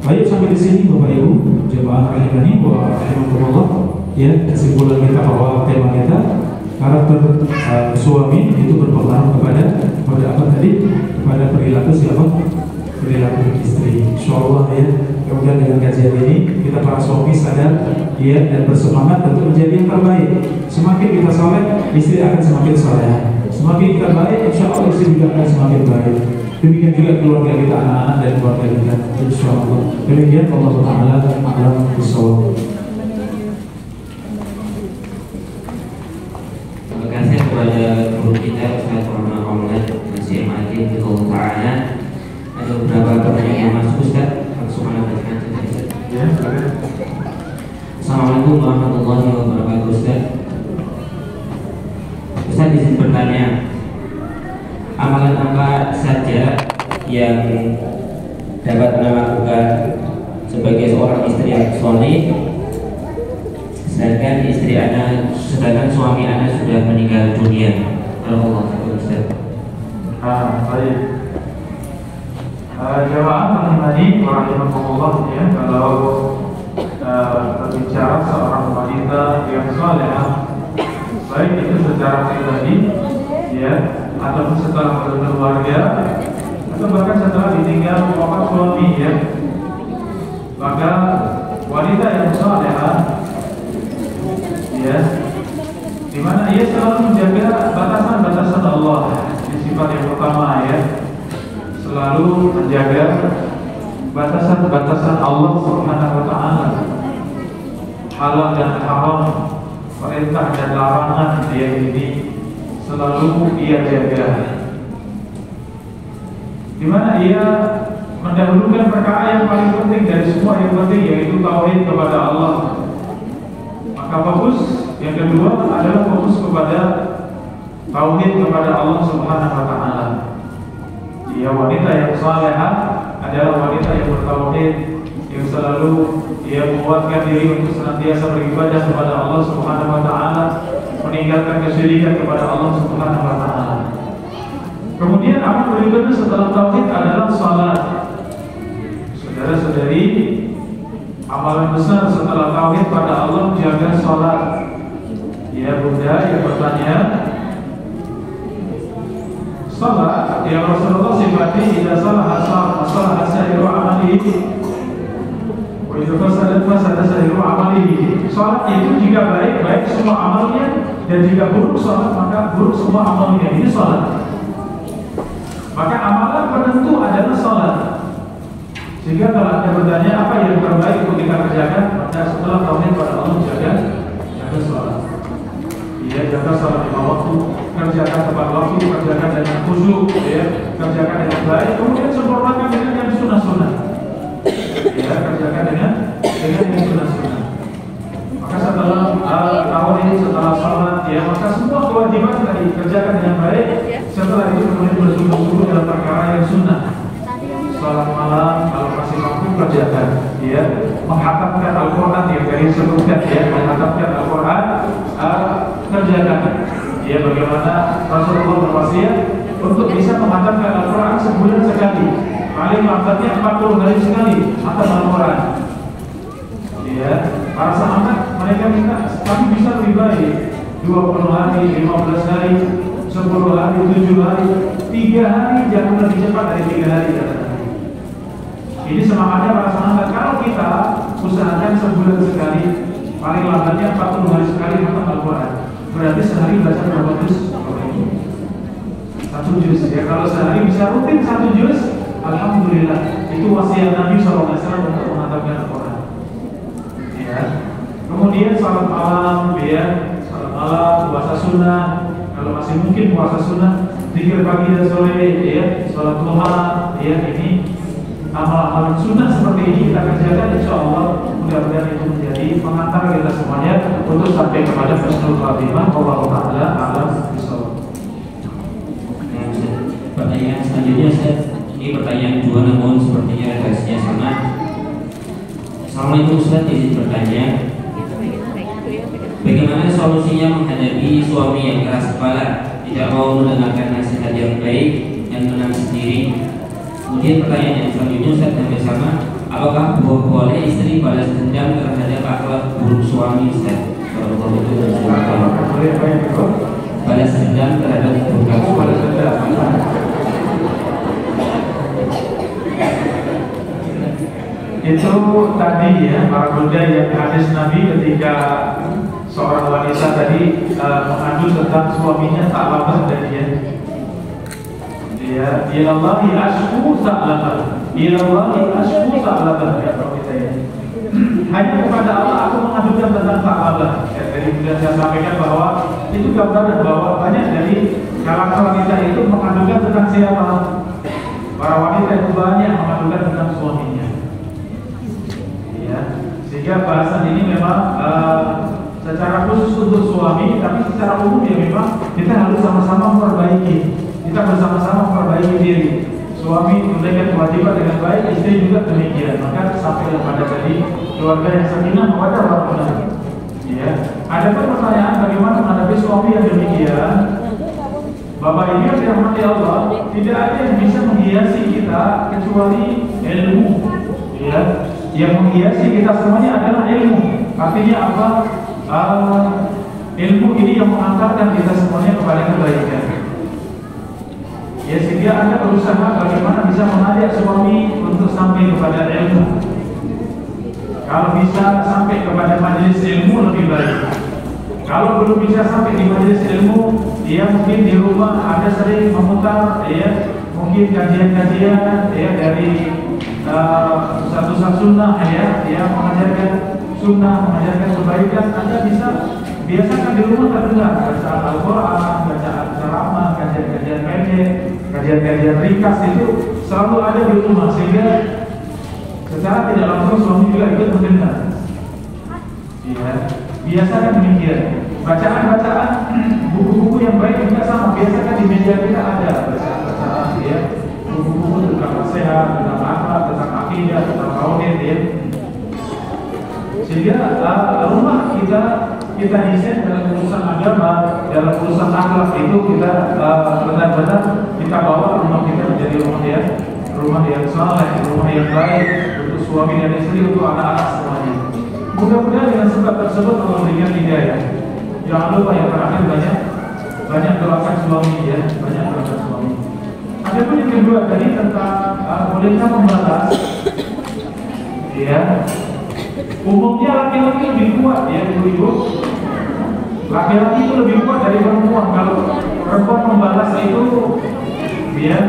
Baik, sampai di sini Bapak Ibu jemaah rahimani wa rahimakumullah. Ya, kesimpulan kita bahwa tema kita karakter suami itu berpengaruh kepada apa tadi? Kepada perilaku siapa? Perilaku istri. Insyaallah ya, kemudian dengan kajian ini kita para suami sadar ya dan bersemangat untuk menjadi yang terbaik. Semakin kita saleh, istri akan semakin saleh. Semakin kita baik, insyaallah istri juga akan semakin baik. Demikian juga keluarga kita, anak-anak dan keluarga kita, insyaallah. Demikian Allah Taala a'lam bishawab.
Terima kasih kepada guru kita Ustaz Muhammad Maulana Syekh Madin Taala. Ada beberapa pertanyaan yang masuk Ustaz, langsung Assalamualaikum warahmatullahi wabarakatuh. Ustaz izin bertanya, amalan apa saja yang dapat Anda lakukan sebagai seorang istri yang soleh sedangkan suami Anda sudah meninggal dunia? Allah Ustaz.
Baik. Jamaah rahimani wa rahimakumullah, ya, kalau berbicara seorang wanita yang salehah, baik itu secara pribadi, ya, ataupun setelah berkeluarga, atau bahkan setelah ditinggal wafat suami, ya, maka wanita yang salehah, ya, di mana ia selalu menjaga batasan-batasan Allah. Ini sifat yang pertama, ya, selalu menjaga batasan-batasan Allah Subhanahu wa taala. Halal dan haram, perintah dan larangan, dia ini selalu ia jaga. Di mana ia mendahulukan perkara yang paling penting dari semua yang penting, yaitu tauhid kepada Allah. Maka fokus yang kedua adalah fokus kepada tauhid kepada Allah Subhanahu wa taala. Dia wanita yang salehah adalah wanita yang bertauhid, yang selalu dia menguatkan diri untuk senantiasa beribadah kepada Allah Subhanahu wa taala, meninggalkan kesyirikan kepada Allah Subhanahu wa taala. Kemudian amal berikutnya setelah tauhid adalah salat. Saudara-saudari, amalan besar setelah tauhid pada Allah menjaga salat. Ya Bunda yang bertanya, salat yang Rasulullah sifati tidak salah asairu amalihi wa idza fasada sairu amalihi. Salat itu jika baik semua amalnya, dan jika buruk salat maka buruk semua amalnya. Ini salat. Maka amalan penentu adalah salat. Sehingga kalau Anda bertanya apa yang terbaik untuk kita kerjakan, maka setelah tauhid pada Allah jaga salat. Ya, jaga salat lima waktu, kerjakan tepat waktu, kerjakan dengan khusyuk, ya, kerjakan dengan baik, kemudian sempurnakan dengan yang sunnah-sunnah. Ya, kerjakan dengan yang sunnah-sunnah. Maka setelah tauhid, setelah salat, ya, maka semua kewajiban tadi kerjakan dengan baik. Setelah itu kemudian bersungguh-sungguh dalam perkara yang sunnah. Salat malam kalau masih mampu kerjakan, ya, menghatamkan Al-Quran yang tadi sebutkan, ya, menghatamkan Al-Quran, kerjakan. Ya, bagaimana Rasulullah berwasiat untuk bisa menghatamkan Al-Quran sebulan sekali, paling lambatnya 40 hari sekali hatam Al-Quran. Ya, para sahabat mereka minta kami bisa lebih baik 20 hari, 15 hari, 10 hari, 7 hari, 3 hari, jangan lebih cepat dari 3 hari. Ini semangatnya para sahabat. Kalau kita usahakan sebulan sekali, paling lambatnya 40 hari sekali hatam Al-Quran, berarti sehari baca berapa juz? 1 juz. Ya, kalau sehari bisa rutin 1 juz, alhamdulillah. Itu wasiat Nabi SAW untuk menghatamkan Al-Quran. Ya. Kemudian salat malam, ya, salat malam, puasa sunnah. Kalau masih mungkin puasa sunnah, zikir pagi dan sore, ya, salat duha, ya, ini amal-amal sunnah seperti ini kita kerjakan, insya Allah mudah-mudahan itu menjadi pengantar kita semuanya untuk sampai kepada husnul khatimah. Wallahu ta'ala a'lam bishawab.
Pertanyaan selanjutnya, Ustaz. Ini pertanyaan dua namun sepertinya redaksinya sama. Assalamualaikum Ustaz, izin bertanya, bagaimana solusinya menghadapi suami yang keras kepala, tidak mau mendengarkan nasihat yang baik dan menang sendiri? Kemudian pertanyaan yang selanjutnya, Ustaz, sampai sama, apakah boleh istri balas dendam terhadap akhlak buruk suami, Ustaz? Balas dendam terhadap balas dendam.
Itu tadi, ya, para bunda yang hadis Nabi ketika seorang wanita tadi mengadu tentang suaminya tak labah dari dia. Ya, ilallahi ashku ta'labah, ilallahi ashku ta'labah, ya, kalau kita ya. Hanya kepada Allah aku mengadukan tentang ta'labah. Ya, tadi sudah saya sampaikan bahwa itu gambaran bahwa banyak dari kalangan wanita itu mengadukan tentang siapa. Para wanita itu banyak mengadukan tentang suaminya. Ya, sehingga Sehingga bahasan ini memang secara khusus untuk suami, tapi secara umum ya memang kita harus sama-sama memperbaiki. Kita bersama-sama memperbaiki diri. Suami menunaikan kewajiban dengan baik, istri juga demikian. Maka sampai pada jadi keluarga yang sakinah mawaddah warahmah. Ya. Ada pertanyaan bagaimana menghadapi suami yang demikian? Bapak Ibu yang dirahmati Allah, tidak ada yang bisa menghiasi kita kecuali ilmu. Ya. Yang menghiasi kita semuanya adalah ilmu. Artinya apa? Ilmu ini yang mengantarkan kita semuanya kepada kebaikan. Ya, sehingga Anda berusaha bagaimana bisa mengajak suami untuk sampai kepada ilmu. Kalau bisa sampai kepada majelis ilmu lebih baik. Kalau belum bisa sampai di majelis ilmu, dia mungkin di rumah ada sering memutar, ya, mungkin kajian-kajian, ya, dari satu sunnah, ya, mengajarkan sunnah, mengajarkan kebaikan. Anda bisa biasakan di rumah terdengar bacaan Al-Quran, bacaan ceramah, kajian-kajian pendek, kajian-kajian ringkas itu selalu ada di rumah, sehingga secara tidak langsung suami juga ikut mendengar. Ya, biasakan demikian. Bacaan-bacaan buku-buku yang baik juga sama, biasakan di meja kita ada bacaan-bacaan, ya, buku-buku tentang nasihat, tentang akhlak, tentang akidah, tentang tauhid, ya. Sehingga rumah kita desain dalam urusan agama, dalam urusan akhlak itu kita benar-benar kita bawa rumah kita menjadi rumah yang saleh, rumah yang baik untuk suami dan istri, untuk anak-anak semuanya. Mudah-mudahan dengan sebab tersebut Allah berikan hidayah. Jangan lupa yang terakhir banyak doakan suami, ya, banyak doakan suami. Ada pun yang kedua tadi tentang bolehkah membalas, ya. Umumnya laki-laki lebih kuat, ya, ibu-ibu. Laki-laki itu lebih kuat dari perempuan. Kalau perempuan membalas itu, ya,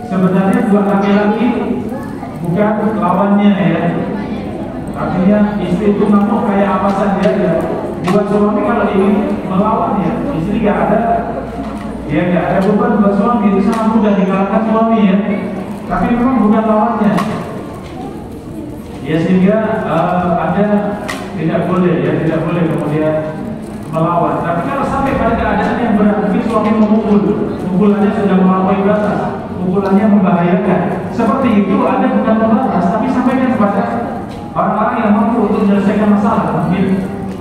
sebenarnya buat laki-laki bukan lawannya, ya. Artinya istri itu ngamuk kayak apa saja, ya. Buat suami kalau ingin melawan, ya, istri nggak ada beban buat suami, itu sangat mudah dikalahkan suami, ya. Tapi memang bukan lawannya. Ya, sehingga Anda tidak boleh kemudian melawan. Tapi kalau sampai pada keadaan yang berat, mungkin suami mukulannya sudah melampaui batas, mukulannya membahayakan. Seperti itu Anda bukan membalas, tapi sampaikan kepada orang-orang yang mampu untuk menyelesaikan masalah. Mungkin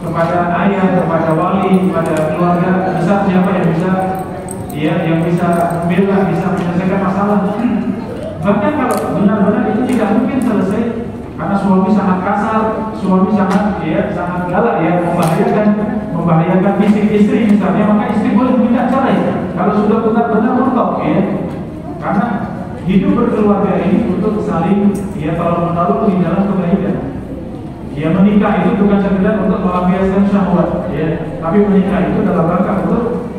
kepada ayah, kepada wali, kepada keluarga besar, siapa yang bisa, ya, yang bisa membela, bisa menyelesaikan masalah. Bahkan kalau benar-benar itu tidak mungkin selesai, karena suami sangat kasar, suami sangat galak, ya, membahayakan fisik istri misalnya, maka istri boleh minta cerai kalau sudah benar-benar mentok, ya. Karena hidup berkeluarga ini untuk saling, ya, tolong menolong di dalam kebaikan. Ya, menikah itu bukan sekedar untuk melampiaskan syahwat, ya, tapi menikah itu dalam rangka untuk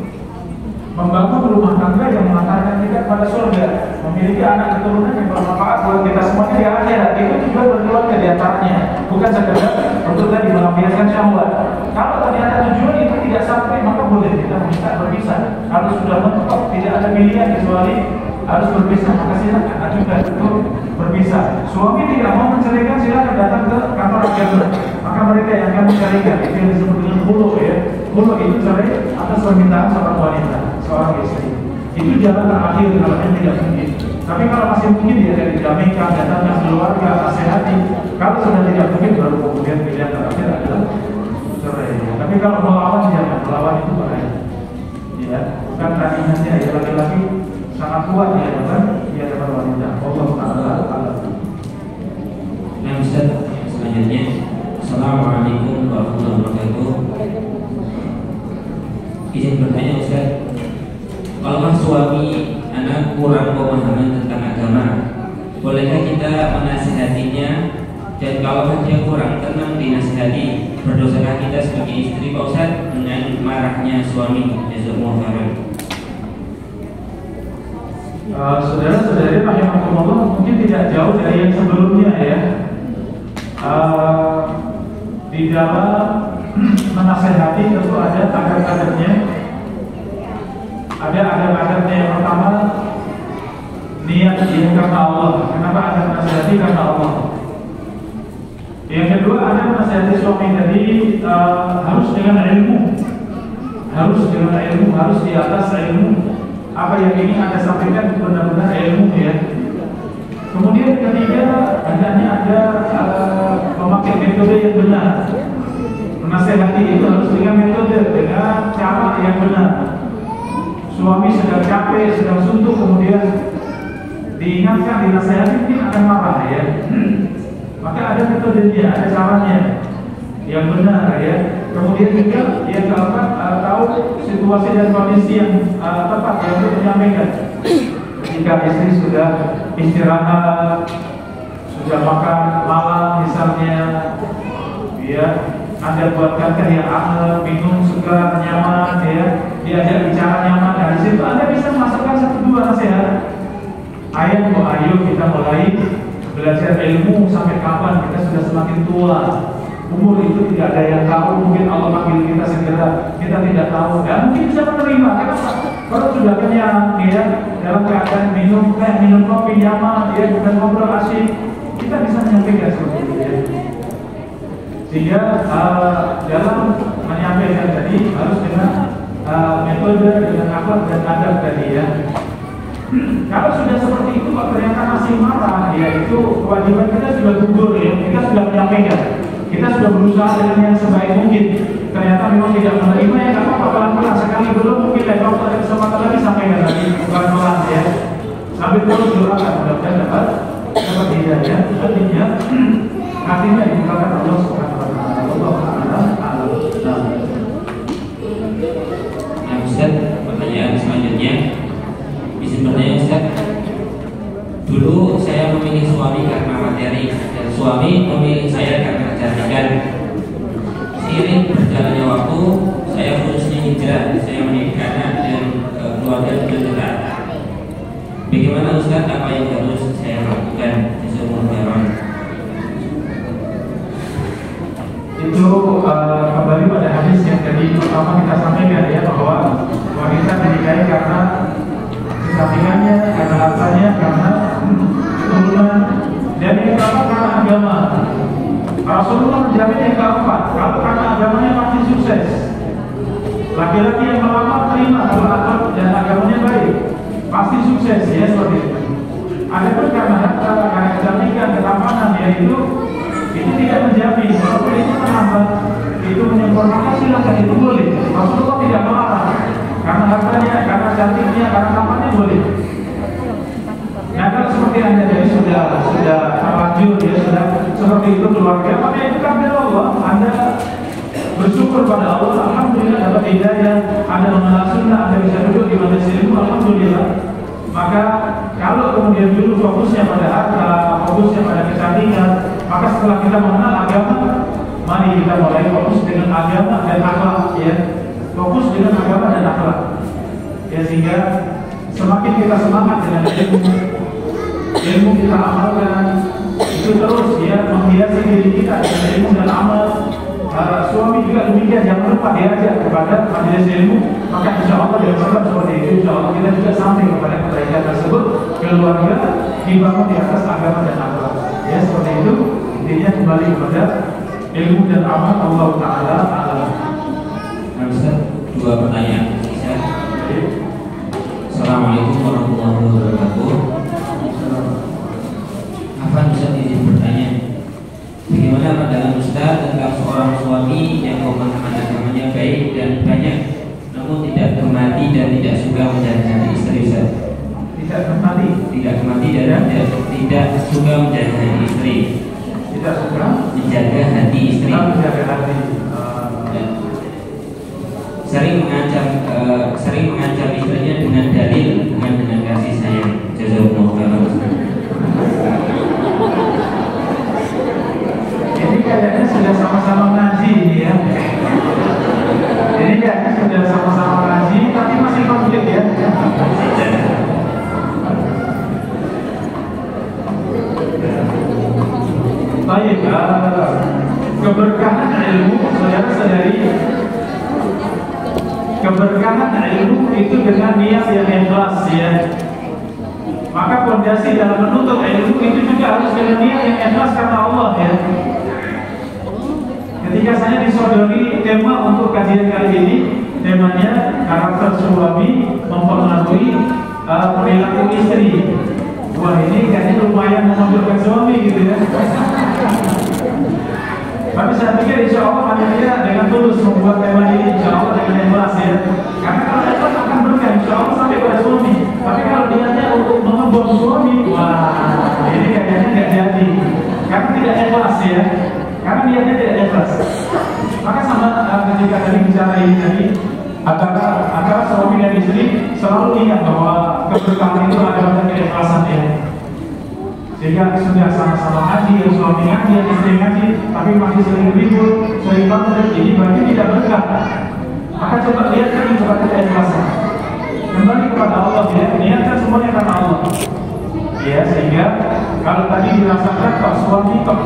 membangun rumah tangga yang mengantarkan kita pada surga, memiliki anak keturunan yang bermanfaat buat kita semuanya di akhirat. Itu juga berkeluarga di antaranya, bukan sekedar untuk tadi melampiaskan syahwat. Kalau ternyata tujuan itu tidak sampai, maka boleh kita minta berpisah. Kalau sudah mentok, tidak ada pilihan kecuali harus berpisah, maka silakan ajukan untuk berpisah. Suami tidak mau menceraikan, silakan datang ke kantor agama, maka mereka yang akan menceraikan. Itu yang disebut dengan khulu, ya. Khulu itu cerai atas permintaan seorang wanita, seorang istri. Itu jalan terakhir kalau yang tidak mungkin. Tapi kalau masih mungkin, dia dari damaikan, datangkan keluarga, nasihati. Kalau sudah tidak mungkin, baru kemudian pilihan terakhir adalah cerai. Tapi kalau melawan, jangan. Melawan itu bahaya, ya. Bukan tadinya ya, laki-laki sangat kuat di hadapan wanita. Allah Ta'ala.
Nah, Ustaz, selanjutnya, Assalamualaikum warahmatullahi wabarakatuh. Izin bertanya, Ustaz, kalau suami anak kurang pemahaman tentang agama, bolehkah kita menasihatinya? Dan kalau dia kurang tenang dinasihati, berdosakah kita sebagai istri, Pak Ustaz, dengan marahnya suami? Jazakumullah khairan.
Saudara-saudari rahimakumullah, mungkin tidak jauh dari yang sebelumnya, ya. Di dalam menasehati tentu ada adab-adabnya. Ada adab-adabnya. Yang pertama, niat karena Allah. Kenapa ada menasehati? Karena Allah. Yang kedua, ada menasihati suami tadi harus dengan ilmu, harus di atas ilmu. Apa yang ini Anda sampaikan benar-benar ilmu ya. Kemudian ketiga, hendaknya ada memakai metode yang benar. Menasihati itu harus dengan metode, dengan cara yang benar. Suami sedang capek, sedang suntuk, kemudian diingatkan, dinasihati, mungkin akan marah ya. Maka ada metodenya, ada caranya yang benar ya. Kemudian juga dia tahu situasi dan kondisi yang tepat yang untuk menyampaikan. Ketika istri sudah istirahat, sudah makan malam misalnya, ya, Anda buatkan teh yang hangat, minum segar, nyaman, ya, diajak bicara nyaman. Dari situ Anda bisa masukkan 1-2 nasihat. Ayo kita mulai belajar ilmu. Sampai kapan? Kita sudah semakin tua. Umur itu tidak ada yang tahu. Mungkin Allah panggil kita segera, kita tidak tahu. Dan mungkin bisa menerima. Kenapa? Kalau sudah kenyang, ya, dalam keadaan minum teh, minum kopi nyaman, ya, bukan ngobrol asyik, kita bisa menyampaikan seperti itu. Ya. Sehingga dalam menyampaikan tadi harus dengan metode, dengan akhlak dan adab tadi ya. Kalau sudah seperti itu, kok ternyata masih marah, ya itu kewajiban kita sudah gugur ya. Kita sudah menyampaikan, kita sudah berusaha dengan yang sebaik mungkin. Ternyata memang tidak menerima, ya nggak apa-apa, pelan-pelan. Sekali belum mungkin kalau ada kesempatan lagi sampaikan lagi pelan-pelan ya. Sambil terus doakan, mudah-mudahan dapat hidayah. Artinya hatinya dibukakan Allah Subhanahu wa Ta'ala. Allah Ta'ala.
Nah, Ustaz, pertanyaan selanjutnya. Sebenarnya Ustaz, dulu saya memilih suami karena materi dan suami memilih saya karena kecantikan. Seiring berjalannya waktu, saya khususnya hijrah, saya menikah dan keluarga dekat. Bagaimana Ustaz, apa yang harus saya lakukan di seumur jalan?
Itu kembali pada hadis yang tadi pertama kita sampaikan ya, bahwa wanita dinikahi karena kesampingannya, karena hartanya, karena keturunan, dan yang keempat karena agama. Rasulullah menjamin yang keempat, kalau karena agamanya pasti sukses. Laki-laki yang melamar terima kalau akhlak dan agamanya baik, pasti sukses ya, seperti itu. Ada pun karena harta, karena kecantikan, ketampanan, yaitu itu tidak menjamin. Walaupun itu terlambat, itu menyempurnakan, silakan, itu boleh. Rasulullah tidak melarang. Karena hartanya, karena cantiknya, karena namanya boleh. Nah, kalau seperti Anda jadi sudah terlanjur ya, sudah seperti itu keluarga, maka itu kan dari Allah. Anda bersyukur pada Allah, alhamdulillah dapat hidayah, Anda mengenal sunnah, Anda bisa duduk di majelis ilmu, alhamdulillah. Maka kalau kemudian dulu fokusnya pada harta, fokusnya pada kecantikan, maka setelah kita mengenal agama, mari kita mulai fokus dengan agama dan akhlak ya. Fokus dengan agama dan akhlak ya, sehingga semakin kita semangat dengan ilmu kita amalkan, itu terus ya menghiasi diri kita dengan ilmu dan amal. Suami juga demikian, jangan lupa diajak kepada majelis ilmu, maka insya Allah dengan sebab seperti itu, insya Allah kita juga sampai kepada kebaikan tersebut. Keluarga dibangun di atas agama dan akhlak ya, seperti itu. Intinya kembali kepada ilmu dan amal. Allah Ta'ala alam.
Ustaz, 2 pertanyaan sisa. Assalamualaikum warahmatullahi wabarakatuh. Apa Ustaz izin bertanya? Bagaimana pandangan Ustaz tentang seorang suami yang pemahaman agamanya baik dan banyak, namun tidak gemati dan tidak suka menjaga istri Ustaz?
Tidak gemati
dan tidak suka menjaga istri.
Tidak suka
menjaga hati istri.
Menjaga hati.
Sering mengancam istrinya dengan dalil dengan kasih sayang. Jazakumullah khairan.
Ini kayaknya sudah sama-sama ngaji ya. Ini kayaknya sudah sama-sama ngaji, tapi masih konflik ya. Baik, keberkahan ilmu, saudara-saudari. Keberkahan ilmu itu dengan niat yang ikhlas ya. Maka fondasi dalam menuntut ilmu itu juga harus dengan niat yang ikhlas karena Allah ya. ringkasannya disodori tema untuk kajian kali ini. Temanya karakter suami mempengaruhi perilaku istri. Wah, ini kayaknya lumayan menonjolkan suami gitu ya. Tapi saya pikir insya Allah panitia dengan tulus membuat tema ini, insya Allah dengan ikhlas ya. Karena kalau ikhlas akan berkah, insya Allah sampai pada suami. Tapi kalau niatnya untuk mengebom suami, wah ini kayaknya nggak jadi. Karena tidak ikhlas ya. Karena niatnya tidak ikhlas. Maka sama ketika tadi bicara ini tadi, antara suami dan istri selalu ingat bahwa keberkahan itu adalah dari keikhlasan ya. Sehingga sudah sama-sama ngaji, suami ngaji, istri ngaji, tapi masih sering ribut, sering konflik, ini berarti tidak berkah. Maka coba lihat lagi kepada keikhlasan. Kembali kepada Allah, ya, niatkan semuanya karena Allah. Ya, sehingga kalau tadi dirasakan Pak suami kok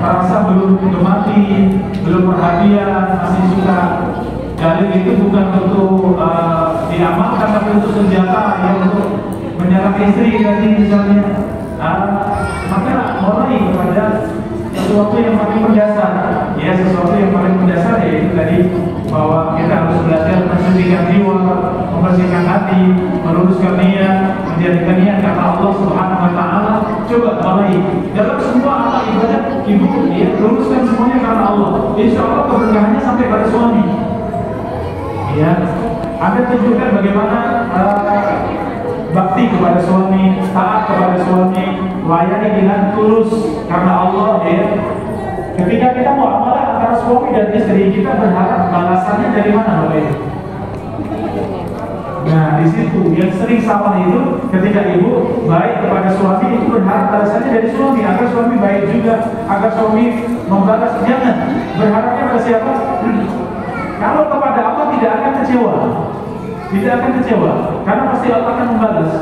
terasa belum mati, belum perhatian, masih suka. Dalil itu bukan untuk diamalkan, tapi untuk senjata yang untuk menyerang istri tadi misalnya. Maka mulai kepada sesuatu yang paling mendasar. Ya, sesuatu yang paling mendasar yaitu tadi bahwa kita harus belajar mensucikan jiwa, membersihkan hati, meluruskan niat, menjadikan niat karena Allah Subhanahu Wa Taala. Coba mulai dalam semua amal ibadah ibu ya, luruskan semuanya karena Allah. Insya Allah keberkahannya sampai pada suami. Ya, Anda tunjukkan bagaimana bakti kepada suami, taat kepada suami, layani dengan tulus karena Allah ya. Ketika kita mau amalan antara suami dan istri, kita berharap balasannya dari mana Bapak Ibu? Nah, di situ yang sering salah itu ketika ibu baik kepada suami itu berharap balasannya dari suami agar suami baik juga, agar suami membalas. Jangan berharapnya pada siapa? Kalau kepada Allah tidak akan kecewa. Tidak akan kecewa, karena pasti Allah akan membalas.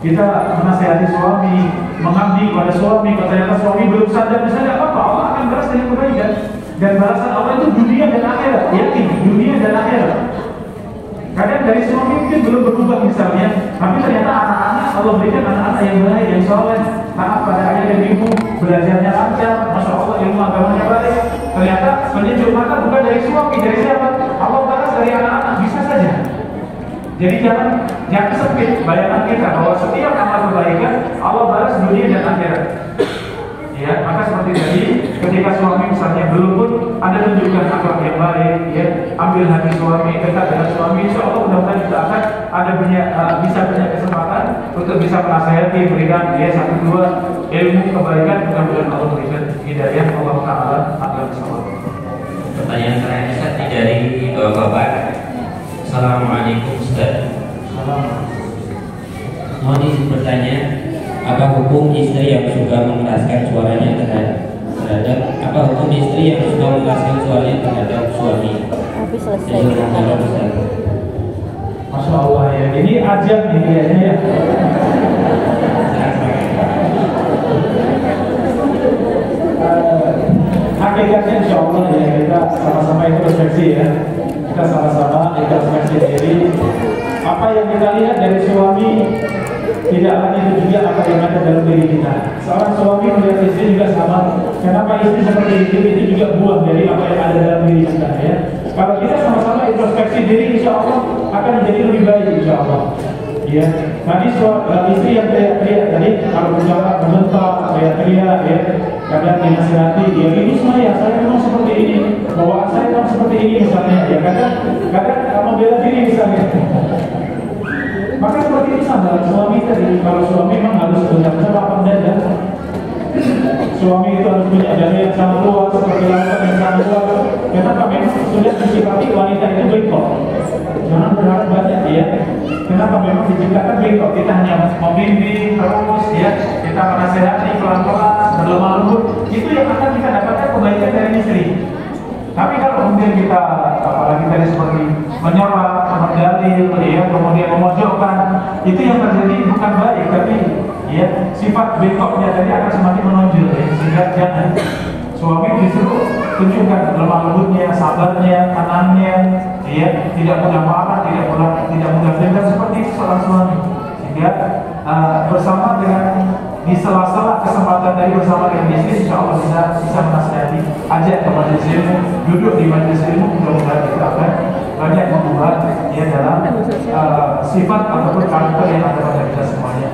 Kita menasihati suami, mengabdi kepada suami, ternyata suami belum sadar, bisa tidak apa-apa, Allah akan balas dengan kebaikan. Dan balasan Allah itu dunia dan akhirat, yakin, dunia dan akhirat. Kadang dari suami mungkin belum berubah misalnya, tapi ternyata anak-anak Allah berikan anak-anak yang baik, yang soleh, taat pada ayah dan ibu, belajarnya lancar, masya Allah ilmu agamanya baik. Ternyata penyejuk mata bukan dari suami, dari siapa? Allah balas dari anak-anak, bisa saja. Jadi jangan sempit bayangan kita bahwa setiap amal kebaikan Allah balas dunia dan akhirat. Ya, maka seperti tadi ketika suami misalnya belum pun Anda tunjukkan akhlak yang baik, ya, ambil hati suami, dekat dengan suami, insya Allah mudah-mudahan kita akan ada bisa punya kesempatan untuk bisa menasihati, berikan ya 1-2 ilmu kebaikan, mudah-mudahan Allah berikan hidayah. Allah Taala akan bersama.
Pertanyaan terakhir dari Bapak. Assalamualaikum Ustaz. Mohon izin bertanya, apa hukum istri yang suka mengeraskan suaranya terhadap suami?
Tapi selesai.
Masya Allah ya, ini ajab ini ya. Hakikatnya insya Allah ya, kita sama-sama introspeksi ya. Kita sama-sama introspeksi diri. Apa yang kita lihat dari suami tidak lagi itu juga apa yang ada dalam diri kita. Seorang suami melihat istri juga sama. Kenapa istri seperti itu juga buah dari apa yang ada dalam diri kita ya. Kalau kita sama-sama introspeksi diri, insya Allah akan menjadi lebih baik insya Allah. Ya, tadi istri yang teriak tadi kalau bicara bentak, teriak ya, kadang dinasihati, ya ini saya memang seperti ini, bahwa saya memang seperti ini misalnya, ya kadang membela diri misalnya. Maka seperti itu sama suami tadi, kalau suami memang harus benar-benar lapang dada. Suami itu harus punya dada yang sangat luas, seperti lautan yang sangat luas. Kenapa? Memang sudah disifati wanita itu bengkok. Jangan berharap banyak ya. Kenapa? Memang diciptakan bengkok. Kita hanya membimbing terus ya, kita menasehati pelan-pelan, berlemah lembut. Itu yang akan kita dapatkan kebaikan dari istri. Tapi kalau kemudian kita, apalagi tadi seperti menyerang, mendalil, ya, kemudian memojokkan, itu yang terjadi bukan baik, tapi ya sifat bengkoknya tadi akan semakin menonjol ya. Sehingga jangan suami justru tunjukkan lemah lembutnya, sabarnya, tenangnya, ya, tidak mudah marah, tidak mudah dendam seperti seorang suami. Sehingga bersama dengan di sela-sela kesempatan dari bersama dengan bisnis, insya Allah bisa menasihati, ajak ke majelis ilmu, duduk di majelis ilmu, mudah-mudahan kita akan banyak membuat ya dalam sifat ataupun karakter yang ada pada kita semuanya.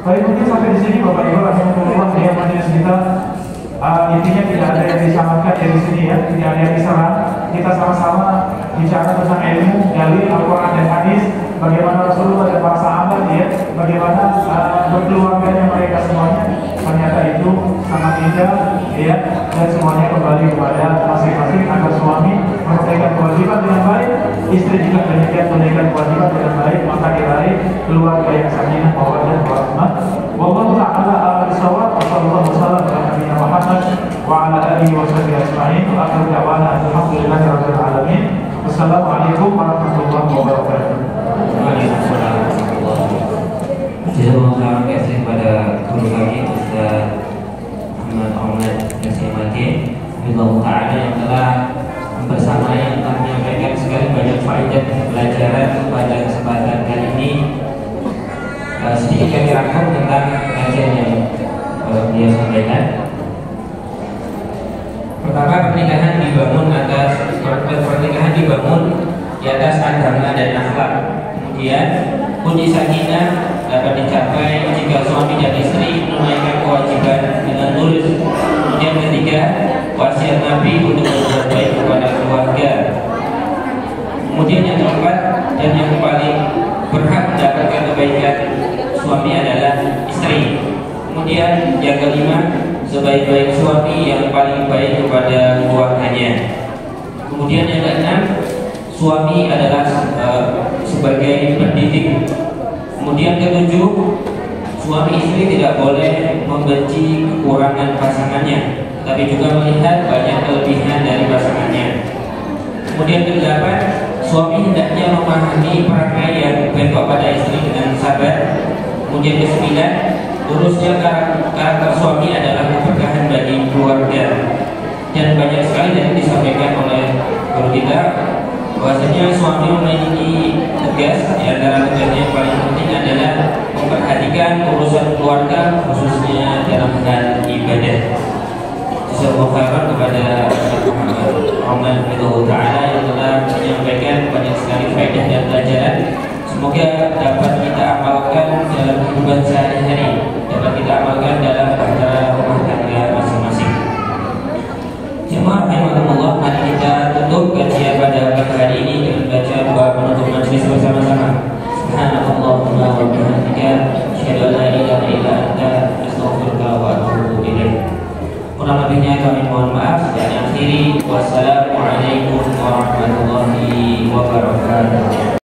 Baik, mungkin sampai di sini Bapak Ibu rahimahullah, ya majelis kita intinya tidak ada yang disamakan dari sini ya, tidak ada yang diserang. Kita sama-sama bicara tentang ilmu dari Al-Quran dan Hadis, bagaimana Rasulullah dan para sahabat ya, bagaimana berkeluarganya mereka semuanya. Ternyata itu sangat indah ya, dan semuanya kembali kepada masing-masing agar suami menunaikan kewajiban dengan baik, istri juga demikian menunaikan kewajiban dengan baik, maka diraih keluarga yang sakinah, mawaddah, warahmah. Wallahu ta'ala a'lam bishawab. Wassallallahu wasallam ala nabiyina Muhammad wa ala alihi wa sahbihi ajma'in. Wa akhiru da'wana alhamdulillahi rabbil alamin. Wassalamualaikum warahmatullahi wabarakatuh.
Waalaikumsalam. Terima kasih kepada guru kami Ustaz Ahmad Yasimati Allah Ta'ala yang telah bersama yang telah menyampaikan sekali banyak faedah pelajaran pada kesempatan kali ini. Sedikit kami rangkum tentang kajian yang dia sampaikan. Pertama, pernikahan dibangun di atas agama dan akhlak. Kemudian kunci sakinah dapat dicapai jika suami dan istri menunaikan kewajiban dengan tulus. Kemudian ketiga, wasiat Nabi untuk berbuat baik kepada keluarga. Kemudian yang keempat dan yang paling berhak mendapatkan kebaikan suami adalah istri. Kemudian yang kelima, sebaik-baik suami yang paling baik kepada keluarganya. Kemudian yang keenam, suami adalah sebagai pendidik. Kemudian ketujuh, suami istri tidak boleh membenci kekurangan pasangannya, tapi juga melihat banyak kelebihan dari pasangannya. Kemudian kedelapan, suami hendaknya memahami perangai yang baik pada istri dengan sabar. Kemudian kesembilan, lurusnya karakter suami adalah keberkahan bagi keluarga. Dan banyak sekali yang disampaikan oleh guru kita, bahwasanya suami memiliki tugas. Di antara tugasnya yang paling penting adalah memperhatikan urusan keluarga, khususnya dalam hal ibadah. Jazakallahu khairan kepada Muhammad Ta'ala yang telah menyampaikan banyak sekali faedah dan pelajaran. Semoga dapat kita amalkan dalam kehidupan sehari-hari, dapat kita amalkan dalam rumah tangga masing-masing. Jemaah rahimakumullah, mari kita